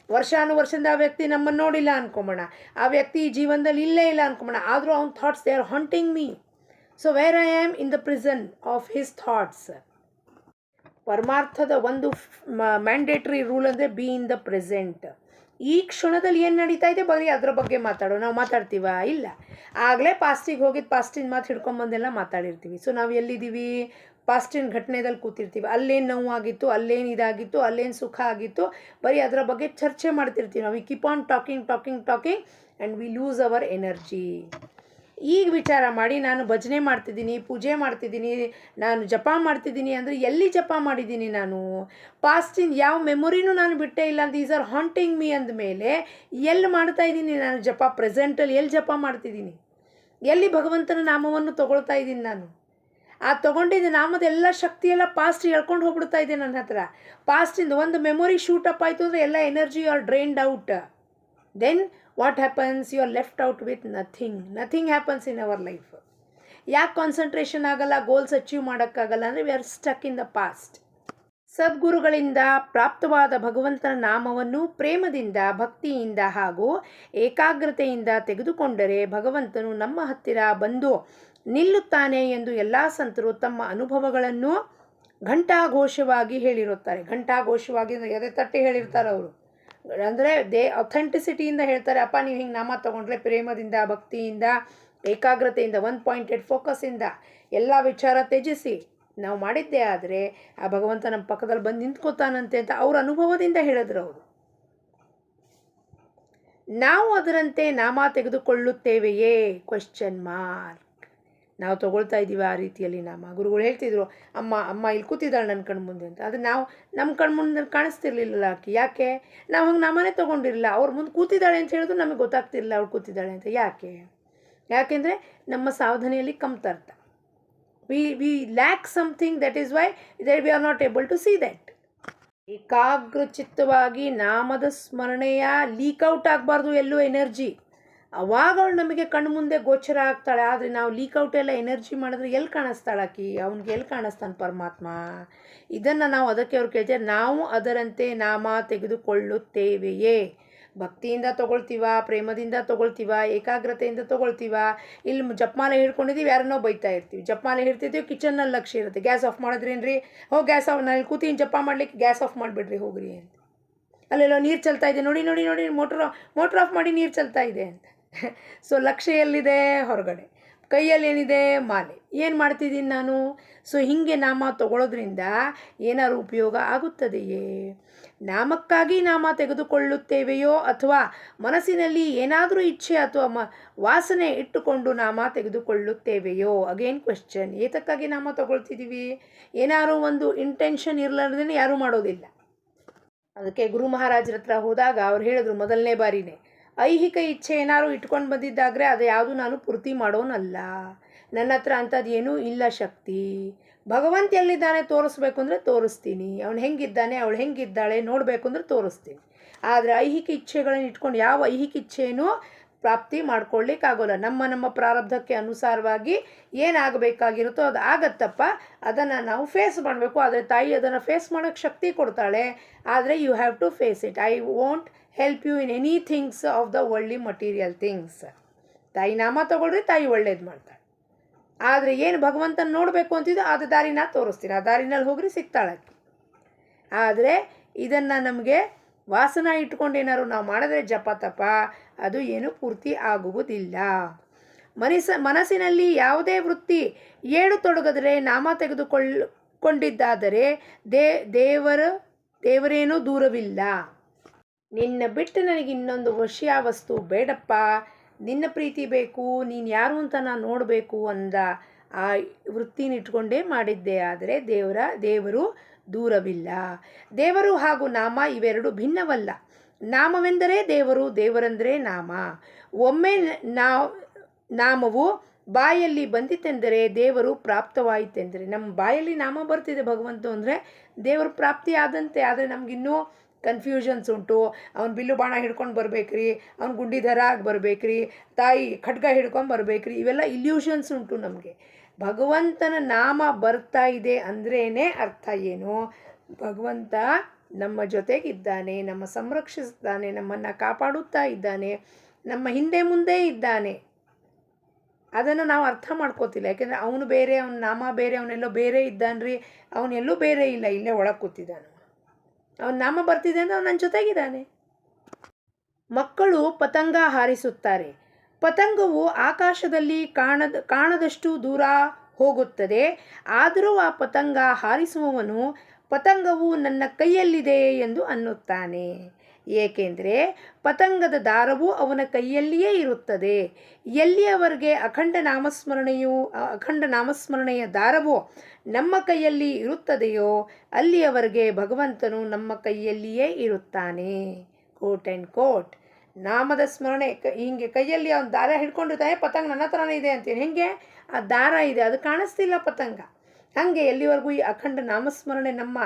S2: ವರ್ಷಾನುವರ್ಷದಿಂದ ಆ ವ್ಯಕ್ತಿ ನಮ್ಮನ್ನು ನೋಡಿಲ್ಲ ಅನ್ಕೊಂಬೋಣ, ಆ ವ್ಯಕ್ತಿ ಈ ಜೀವನದಲ್ಲಿ ಇಲ್ಲೇ ಇಲ್ಲ ಅನ್ಕೊಂಬೋಣ, ಆದರೂ ಅವ್ನ thoughts they are haunting me. So where I am in the prison of his thoughts. ಪರಮಾರ್ಥದ ಒಂದು ಮ್ಯಾಂಡೇಟ್ರಿ ರೂಲ್ ಅಂದರೆ ಬಿ ಇನ್ ದ ಪ್ರೆಸೆಂಟ್. ಈ ಕ್ಷಣದಲ್ಲಿ ಏನು ನಡೀತಾ ಇದೆ ಬರೀ ಅದರ ಬಗ್ಗೆ ಮಾತಾಡೋ. ನಾವು ಮಾತಾಡ್ತೀವ? ಇಲ್ಲ. ಆಗಲೇ ಪಾಸ್ಟಿಗೆ ಹೋಗಿದ್ದು ಪಾಸ್ಟಿನ ಮಾತು ಹಿಡ್ಕೊಂಬಂದೆಲ್ಲ ಮಾತಾಡಿರ್ತೀವಿ. ಸೊ ನಾವು ಎಲ್ಲಿದ್ದೀವಿ? ಪಾಸ್ಟಿನ ಘಟನೆದಲ್ಲಿ ಕೂತಿರ್ತೀವಿ. ಅಲ್ಲೇನು ನೋವಾಗಿತ್ತು, ಅಲ್ಲೇನು ಇದಾಗಿತ್ತು, ಅಲ್ಲೇನು ಸುಖ ಆಗಿತ್ತು, ಬರೀ ಅದರ ಬಗ್ಗೆ ಚರ್ಚೆ ಮಾಡ್ತಿರ್ತೀವಿ ನಾವು. We keep on talking and we lose our energy. ಈಗ ವಿಚಾರ ಮಾಡಿ, ನಾನು ಭಜನೆ ಮಾಡ್ತಿದ್ದೀನಿ, ಪೂಜೆ ಮಾಡ್ತಿದ್ದೀನಿ, ನಾನು ಜಪ ಮಾಡ್ತಿದ್ದೀನಿ ಅಂದರೆ ಎಲ್ಲಿ ಜಪ ಮಾಡಿದ್ದೀನಿ ನಾನು? ಪಾಸ್ಟಿನ ಯಾವ ಮೆಮೊರಿನೂ ನಾನು ಬಿಟ್ಟೇ ಇಲ್ಲ. ದೀಸ್ ಆರ್ ಹಾಂಟಿಂಗ್ ಮೀ ಅಂದಮೇಲೆ ಎಲ್ಲಿ ಮಾಡ್ತಾ ಇದ್ದೀನಿ ನಾನು ಜಪ? ಪ್ರೆಸೆಂಟಲ್ಲಿ ಎಲ್ಲಿ ಜಪ ಮಾಡ್ತಿದ್ದೀನಿ? ಎಲ್ಲಿ ಭಗವಂತನ ನಾಮವನ್ನು ತೊಗೊಳ್ತಾ ಇದ್ದೀನಿ ನಾನು? ಆ ತೊಗೊಂಡಿದ್ದ ನಾಮದ ಎಲ್ಲ ಶಕ್ತಿಯೆಲ್ಲ ಪಾಸ್ಟ್ ಹೇಳ್ಕೊಂಡು ಹೋಗ್ಬಿಡ್ತಾ ಇದೆ ನನ್ನ ಹತ್ರ. ಪಾಸ್ಟಿಂದ ಒಂದು ಮೆಮೊರಿ ಶೂಟಪ್ ಆಯಿತು ಅಂದರೆ ಎಲ್ಲ energy are drained out. Then what happens? You are left out with nothing happens in our life. ಯಾಕೆ ಕಾನ್ಸಂಟ್ರೇಷನ್ ಆಗಲ್ಲ, ಗೋಲ್ಸ್ ಅಚೀವ್ ಮಾಡೋಕ್ಕಾಗಲ್ಲ ಅಂದರೆ we are stuck in the past. ಸದ್ಗುರುಗಳಿಂದ ಪ್ರಾಪ್ತವಾದ ಭಗವಂತನ ನಾಮವನ್ನು ಪ್ರೇಮದಿಂದ, ಭಕ್ತಿಯಿಂದ ಹಾಗೂ ಏಕಾಗ್ರತೆಯಿಂದ ತೆಗೆದುಕೊಂಡರೆ ಭಗವಂತನು ನಮ್ಮ ಹತ್ತಿರ ಬಂದು ನಿಲ್ಲುತ್ತಾನೆ ಎಂದು ಎಲ್ಲ ಸಂತರು ತಮ್ಮ ಅನುಭವಗಳನ್ನು ಘಂಟಾಘೋಷವಾಗಿ ಹೇಳಿರುತ್ತಾರೆ. ಘಂಟಾಘೋಷವಾಗಿ ಅಂದರೆ ಎದೆ ತಟ್ಟಿ ಹೇಳಿರ್ತಾರೆ ಅವರು. ಅಂದರೆ ಅಥೆಂಟಿಸಿಟಿಯಿಂದ ಹೇಳ್ತಾರೆ, ಅಪ್ಪ ನೀವು ಹಿಂಗೆ ನಾಮ ತೊಗೊಂಡ್ರೆ ಪ್ರೇಮದಿಂದ, ಭಕ್ತಿಯಿಂದ, ಏಕಾಗ್ರತೆಯಿಂದ, 1 ಪಾಯಿಂಟೆಡ್ ಫೋಕಸ್ಸಿಂದ ಎಲ್ಲ ವಿಚಾರ ತ್ಯಜಿಸಿ ನಾವು ಮಾಡಿದ್ದೇ ಆದರೆ ಆ ಭಗವಂತ ನಮ್ಮ ಪಕ್ಕದಲ್ಲಿ ಬಂದು ನಿಂತ್ಕೋತಾನಂತೆ ಅಂತ ಅವ್ರ ಅನುಭವದಿಂದ ಹೇಳಿದ್ರು ಅವರು. ನಾವು ಅದರಂತೆ ನಾಮ ತೆಗೆದುಕೊಳ್ಳುತ್ತೇವೆಯೇ? Question mark. ನಾವು ತೊಗೊಳ್ತಾ ಇದ್ದೀವಿ ಆ ರೀತಿಯಲ್ಲಿ ನಾಮ. ಗುರುಗಳು ಹೇಳ್ತಿದ್ರು, ಅಮ್ಮ ಇಲ್ಲಿ ಕೂತಿದ್ದಾಳೆ ನನ್ನ ಕಣ್ಮುಂದೆ ಅಂತ. ಅದು ನಾವು ನಮ್ಮ ಕಣ್ಮುಂದೆ ಕಾಣಿಸ್ತಿರ್ಲಿಲ್ಲ ಆಕೆ. ಯಾಕೆ? ನಾವು ಹಂಗೆ ನಾಮನೇ ತೊಗೊಂಡಿರಲಿಲ್ಲ. ಅವ್ರ ಮುಂದೆ ಕೂತಿದ್ದಾಳೆ ಅಂತ ಹೇಳಿದ್ರು ನಮಗೆ ಗೊತ್ತಾಗ್ತಿರಲಿಲ್ಲ ಅವಳು ಕೂತಿದ್ದಾಳೆ ಅಂತ. ಯಾಕೆಂದರೆ ನಮ್ಮ ಸಾಧನೆಯಲ್ಲಿ ಕಮ್ತರ್ಥ. We lack something, that is why we are not able to see that. ಏಕಾಗ್ರಚಿತ್ತವಾಗಿ ನಾಮದ ಸ್ಮರಣೆಯ ಲೀಕ್ಔಟ್ ಆಗಬಾರ್ದು ಎಲ್ಲೂ ಎನರ್ಜಿ. ಅವಾಗ ಅವಳು ನಮಗೆ ಕಣ್ಣು ಮುಂದೆ ಗೋಚರ ಆಗ್ತಾಳೆ. ಆದರೆ ನಾವು ಲೀಕ್ಔಟ್ ಎಲ್ಲ ಎನರ್ಜಿ ಮಾಡಿದ್ರೆ ಎಲ್ಲಿ ಕಾಣಿಸ್ತಾಳಾಕಿ? ಅವ್ನಿಗೆ ಎಲ್ಲಿ ಕಾಣಿಸ್ತಾನೆ ಪರಮಾತ್ಮ? ಇದನ್ನು ನಾವು ಅದಕ್ಕೆ ಅವ್ರು ಕೇಳ್ತೇವೆ, ನಾವು ಅದರಂತೆ ನಾಮ ತೆಗೆದುಕೊಳ್ಳುತ್ತೇವೆಯೇ? ಭಕ್ತಿಯಿಂದ ತೊಗೊಳ್ತೀವ, ಪ್ರೇಮದಿಂದ ತೊಗೊಳ್ತೀವ, ಏಕಾಗ್ರತೆಯಿಂದ ತೊಗೊಳ್ತೀವ. ಇಲ್ಲಿ ಜಪಮಾಲೆ ಹಿಡ್ಕೊಂಡಿದ್ದೀವಿ, ಯಾರನ್ನೋ ಬೈತಾ ಇರ್ತೀವಿ. ಜಪಮಾಲೆ ಹಿಡ್ತಿದ್ದೀವಿ, ಕಿಚನ್ನಲ್ಲಿ ಲಕ್ಷ್ಯ ಇರುತ್ತೆ. ಗ್ಯಾಸ್ ಆಫ್ ಮಾಡಿದ್ರೇನ್ರಿ? ಗ್ಯಾಸ್ ಆಫ್, ನಾನು ಕೂತೀನಿ ಜಪ ಮಾಡಲಿಕ್ಕೆ, ಗ್ಯಾಸ್ ಆಫ್ ಮಾಡಿಬಿಡ್ರಿ ಹೋಗ್ರಿ ಅಂತ. ಅಲ್ಲೆಲ್ಲೋ ನೀರು ಚೆಲ್ತಾ ಇದೆ, ನೋಡಿ ಮೋಟ್ರ್ ಆಫ್ ಮಾಡಿ ನೀರು ಚೆಲ್ತಾ ಇದೆ ಅಂತ. ಸೊ ಲಕ್ಷ್ಯ ಎಲ್ಲಿದೆ? ಹೊರಗಡೆ. ಕೈಯಲ್ಲಿ ಏನಿದೆ? ಮಾಲೆ. ಏನು ಮಾಡ್ತಿದ್ದೀನಿ ನಾನು? ಸೊ ಹೀಗೆ ನಾಮ ತಗೊಳ್ಳೋದ್ರಿಂದ ಏನಾದ್ರು ಉಪಯೋಗ ಆಗುತ್ತದೆಯೇ? ನಾಮಕ್ಕಾಗಿ ನಾಮ ತೆಗೆದುಕೊಳ್ಳುತ್ತೇವೆಯೋ ಅಥವಾ ಮನಸ್ಸಿನಲ್ಲಿ ಏನಾದರೂ ಇಚ್ಛೆ ಅಥವಾ ವಾಸನೆ ಇಟ್ಟುಕೊಂಡು ನಾಮ ತೆಗೆದುಕೊಳ್ಳುತ್ತೇವೆಯೋ? Again question. ಏತಕ್ಕಾಗಿ ನಾಮ ತಗೊಳ್ತಿದ್ದೀವಿ? ಏನಾದ್ರು ಒಂದು ಇಂಟೆನ್ಷನ್ ಇರಲಾರ್ದೇ ಯಾರೂ ಮಾಡೋದಿಲ್ಲ. ಅದಕ್ಕೆ ಗುರು ಮಹಾರಾಜರ ಹತ್ರ ಹೋದಾಗ ಅವ್ರು ಹೇಳಿದ್ರು ಮೊದಲನೇ ಬಾರಿನೇ, ಐಹಿಕ ಇಚ್ಛೆ ಏನಾದ್ರು ಇಟ್ಕೊಂಡು ಬಂದಿದ್ದಾದರೆ ಅದು ಯಾವುದು ನಾನು ಪೂರ್ತಿ ಮಾಡೋನಲ್ಲ. ನನ್ನ ಹತ್ರ ಅಂಥದ್ದು ಏನೂ ಇಲ್ಲ ಶಕ್ತಿ. ಭಗವಂತ ಎಲ್ಲಿದ್ದಾನೆ ತೋರಿಸ್ಬೇಕು ಅಂದರೆ ತೋರಿಸ್ತೀನಿ. ಅವನು ಹೆಂಗಿದ್ದಾನೆ, ಅವಳು ಹೆಂಗಿದ್ದಾಳೆ ನೋಡಬೇಕು ಅಂದರೆ ತೋರಿಸ್ತೀನಿ. ಆದರೆ ಐಹಿಕ ಇಚ್ಛೆಗಳನ್ನು ಇಟ್ಕೊಂಡು ಯಾವ ಐಹಿಕ ಇಚ್ಛೆಯೂ ಪ್ರಾಪ್ತಿ ಮಾಡ್ಕೊಳ್ಳಿಕ್ಕಾಗೋಲ್ಲ. ನಮ್ಮ ಪ್ರಾರಬ್ಧಕ್ಕೆ ಅನುಸಾರವಾಗಿ ಏನಾಗಬೇಕಾಗಿರುತ್ತೋ ಅದು ಆಗತ್ತಪ್ಪ. ಅದನ್ನು ನಾವು ಫೇಸ್ ಮಾಡಬೇಕು. ಆದರೆ ತಾಯಿ ಅದನ್ನು ಫೇಸ್ ಮಾಡೋಕ್ಕೆ ಶಕ್ತಿ ಕೊಡ್ತಾಳೆ. ಆದರೆ you have to face it. I won't help you in any things of the worldly material things. ತಾಯಿ ನಾಮ ತಗೊಳ್ರಿ, ತಾಯಿ ಒಳ್ಳೇದು ಮಾಡ್ತಾಳೆ. ಆದರೆ ಏನು ಭಗವಂತನ ನೋಡಬೇಕು ಅಂತಿದ್ದು ಅದು ದಾರಿನ ತೋರಿಸ್ತೀನಿ, ಆ ದಾರಿನಲ್ಲಿ ಹೋಗ್ರಿ ಸಿಗ್ತಾಳೆ. ಆದರೆ ಇದನ್ನು ನಮಗೆ ವಾಸನ ಇಟ್ಕೊಂಡು ಏನಾದ್ರು ನಾವು ಮಾಡಿದ್ರೆ ಜಪ ತಪ ಅದು ಏನೂ ಪೂರ್ತಿ ಆಗುವುದಿಲ್ಲ. ಮನಸ್ಸಿನಲ್ಲಿ ಯಾವುದೇ ವೃತ್ತಿ ಏಳು ತೊಡಗದರೆ ನಾಮ ತೆಗೆದುಕೊಂಡಿದ್ದಾದರೆ ದೇವರೇನೂ ದೂರವಿಲ್ಲ. ನಿನ್ನ ಬಿಟ್ಟು ನನಗೆ ಇನ್ನೊಂದು ವಿಷಯ ವಸ್ತು ಬೇಡಪ್ಪ, ನಿನ್ನ ಪ್ರೀತಿ ಬೇಕು, ನೀನು ಯಾರು ಅಂತ ನಾನು ನೋಡಬೇಕು ಅಂದ ಆ ವೃತ್ತಿನ ಇಟ್ಕೊಂಡೇ ಮಾಡಿದ್ದೆ ಆದರೆ ದೇವರು ದೂರವಿಲ್ಲ. ದೇವರು ಹಾಗೂ ನಾಮ ಇವೆರಡು ಭಿನ್ನವಲ್ಲ. ನಾಮವೆಂದರೆ ದೇವರು, ದೇವರೆಂದರೆ ನಾಮ. ಒಮ್ಮೆ ನಾಮವು ಬಾಯಲ್ಲಿ ಬಂದಿತೆಂದರೆ ದೇವರು ಪ್ರಾಪ್ತವಾಯಿತೆಂದರೆ, ನಮ್ಮ ಬಾಯಲ್ಲಿ ನಾಮ ಬರ್ತಿದೆ ಭಗವಂತ ಅಂದರೆ ದೇವರು ಪ್ರಾಪ್ತಿ ಆದಂತೆ. ಆದರೆ ನಮಗಿನ್ನೂ ಕನ್ಫ್ಯೂಷನ್ಸ್ ಉಂಟು. ಅವ್ನು ಬಿಲ್ಲು ಬಾಣ ಹಿಡ್ಕೊಂಡು ಬರ್ಬೇಕ್ರಿ, ಅವ್ನು ಗುಂಡಿ ದರ ಆಗಿ ಬರ್ಬೇಕ್ರಿ, ತಾಯಿ ಖಡ್ಗ ಹಿಡ್ಕೊಂಡು ಬರ್ಬೇಕ್ರಿ, ಇವೆಲ್ಲ ಇಲ್ಯೂಷನ್ಸ್ ಉಂಟು ನಮಗೆ. ಭಗವಂತನ ನಾಮ ಬರ್ತಾ ಇದೆ ಅಂದ್ರೇನೆ ಅರ್ಥ ಏನು? ಭಗವಂತ ನಮ್ಮ ಜೊತೆಗಿದ್ದಾನೆ, ನಮ್ಮ ಸಂರಕ್ಷಿಸ್ತಾನೆ, ನಮ್ಮನ್ನು ಕಾಪಾಡುತ್ತಾ ಇದ್ದಾನೆ, ನಮ್ಮ ಹಿಂದೆ ಮುಂದೆ ಇದ್ದಾನೆ. ಅದನ್ನು ನಾವು ಅರ್ಥ ಮಾಡ್ಕೋತಿಲ್ಲ. ಯಾಕೆಂದರೆ ಅವನು ಬೇರೆ, ಅವನ ನಾಮ ಬೇರೆ, ಅವನೆಲ್ಲೋ ಬೇರೆ ಇದ್ದಾನ್ರಿ. ಅವನೆಲ್ಲೂ ಬೇರೆ ಇಲ್ಲ, ಇಲ್ಲೇ ಒಳಗೆ ಕೂತಿದ್ದಾನೆ. ಅವನ ನಾಮ ಬರ್ತಿದೆ ಅಂದರೆ ಅವನು ನನ್ನ ಜೊತೆಗಿದ್ದಾನೆ. ಮಕ್ಕಳು ಪತಂಗ ಹಾರಿಸುತ್ತಾರೆ. ಪತಂಗವು ಆಕಾಶದಲ್ಲಿ ಕಾಣದಷ್ಟು ದೂರ ಹೋಗುತ್ತದೆ. ಆದರೂ ಆ ಪತಂಗ ಹಾರಿಸುವವನು ಪತಂಗವು ನನ್ನ ಕೈಯಲ್ಲಿದೆ ಎಂದು ಅನ್ನುತ್ತಾನೆ. ಏಕೆಂದರೆ ಪತಂಗದ ದಾರವು ಅವನ ಕೈಯಲ್ಲಿಯೇ ಇರುತ್ತದೆ. ಎಲ್ಲಿಯವರೆಗೆ ಅಖಂಡ ನಾಮಸ್ಮರಣೆಯ ದಾರವು ನಮ್ಮ ಕೈಯಲ್ಲಿ ಇರುತ್ತದೆಯೋ ಅಲ್ಲಿಯವರೆಗೆ ಭಗವಂತನು ನಮ್ಮ ಕೈಯಲ್ಲಿಯೇ ಇರುತ್ತಾನೆ. Quote and quote. ನಾಮದ ಸ್ಮರಣೆ ಹಿಂಗೆ ಕೈಯಲ್ಲಿ ಅವನು ದಾರ ಹಿಡ್ಕೊಂಡಿರ್ತಾನೆ. ಪತಂಗ ನನ್ನ ಹತ್ರನೇ ಇದೆ ಅಂತೀನಿ. ಹೆಂಗೆ? ಆ ದಾರ ಇದೆ, ಅದು ಕಾಣಿಸ್ತಿಲ್ಲ ಪತಂಗ. ಹಾಗೆ ಎಲ್ಲಿವರೆಗೂ ಈ ಅಖಂಡ ನಾಮಸ್ಮರಣೆ ನಮ್ಮ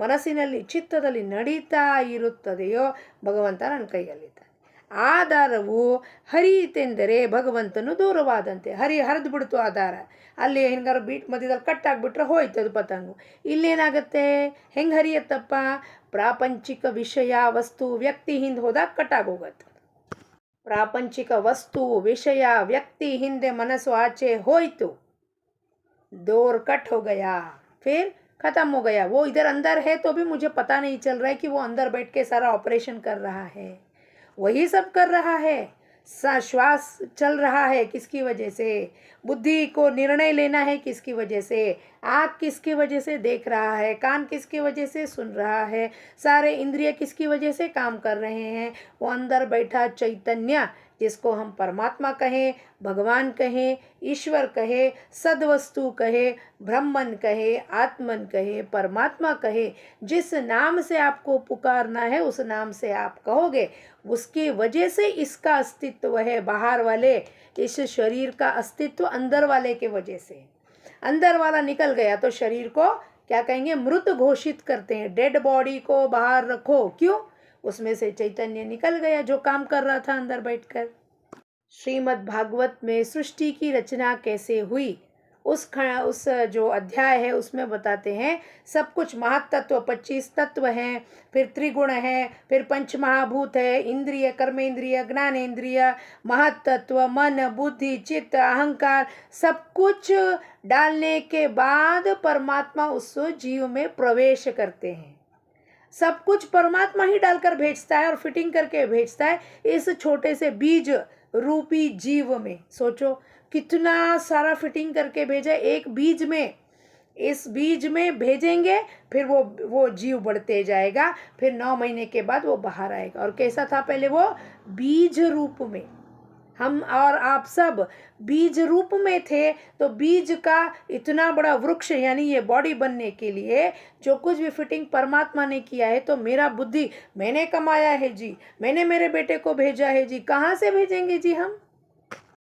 S2: ಮನಸ್ಸಿನಲ್ಲಿ, ಚಿತ್ತದಲ್ಲಿ ನಡೀತಾ ಇರುತ್ತದೆಯೋ ಭಗವಂತ ನನ್ನ ಕೈಯಲ್ಲಿದ್ದಾನೆ. ಆ ದಾರವು ಹರಿಯಿತೆಂದರೆ ಭಗವಂತನು ದೂರವಾದಂತೆ. ಹರಿದು ಬಿಡ್ತು ಆ ದಾರ. ಅಲ್ಲಿ ಹೆಂಗಾರು ಬೀಟ್ ಮಧ್ಯದಲ್ಲಿ ಕಟ್ಟಾಗ್ಬಿಟ್ರೆ ಹೋಯ್ತು ಅದು ಪತಂಗು. ಇಲ್ಲೇನಾಗುತ್ತೆ? ಹೆಂಗೆ ಹರಿಯತ್ತಪ್ಪ? ಪ್ರಾಪಂಚಿಕ ವಿಷಯ, ವಸ್ತು, ವ್ಯಕ್ತಿ ಹಿಂದೆ ಹೋದಾಗ ಕಟ್ಟಾಗೋಗತ್ತೆ. ಪ್ರಾಪಂಚಿಕ ವಸ್ತು, ವಿಷಯ, ವ್ಯಕ್ತಿ ಹಿಂದೆ ಮನಸ್ಸು ಆಚೆ ಹೋಯ್ತು, डोर कट हो गया, फिर ख़त्म हो गया. वो इधर अंदर है तो भी मुझे पता नहीं चल रहा है कि वो अंदर बैठ के सारा ऑपरेशन कर रहा है. वही सब कर रहा है. श्वास चल रहा है किसकी वजह से? बुद्धि को निर्णय लेना है किसकी वजह से? आँख किसकी वजह से देख रहा है? कान किसकी वजह से सुन रहा है? सारे इंद्रिय किसकी वजह से काम कर रहे हैं? वो अंदर बैठा चैतन्य, जिसको हम परमात्मा कहें, भगवान कहें, ईश्वर कहे, सद्वस्तु कहे, ब्रह्मन कहे, आत्मन कहे, परमात्मा कहे, जिस नाम से आपको पुकारना है उस नाम से आप कहोगे, उसकी वजह से इसका अस्तित्व है. बाहर वाले इस शरीर का अस्तित्व अंदर वाले के वजह से. अंदर वाला निकल गया तो शरीर को क्या कहेंगे? मृत घोषित करते हैं. डेड बॉडी को बाहर रखो. क्यों? उसमें से चैतन्य निकल गया जो काम कर रहा था अंदर बैठकर. श्रीमद् भागवत में सृष्टि की रचना कैसे हुई उस जो अध्याय है उसमें बताते हैं. सब कुछ महत्तत्व 25 तत्व हैं, फिर त्रिगुण है, फिर पंचमहाभूत है, इंद्रिय, कर्मेंद्रिय, ज्ञानेंद्रिय, महत्तत्व, मन, बुद्धि, चित्त, अहंकार, सब कुछ डालने के बाद परमात्मा उस जीव में प्रवेश करते हैं. सब कुछ परमात्मा ही डालकर भेजता है और फिटिंग करके भेजता है इस छोटे से बीज रूपी जीव में. सोचो कितना सारा फिटिंग करके भेजा एक बीज में. इस बीज में भेजेंगे, फिर वो जीव बढ़ते जाएगा, फिर 9 महीने के बाद वो बाहर आएगा. और कैसा था पहले? वो बीज रूप में. हम और आप सब बीज रूप में थे. तो बीज का इतना बड़ा वृक्ष यानी ये बॉडी बनने के लिए जो कुछ भी फिटिंग परमात्मा ने किया है, तो मेरा बुद्धि मैंने कमाया है जी, मैंने मेरे बेटे को भेजा है जी. कहाँ से भेजेंगे जी हम?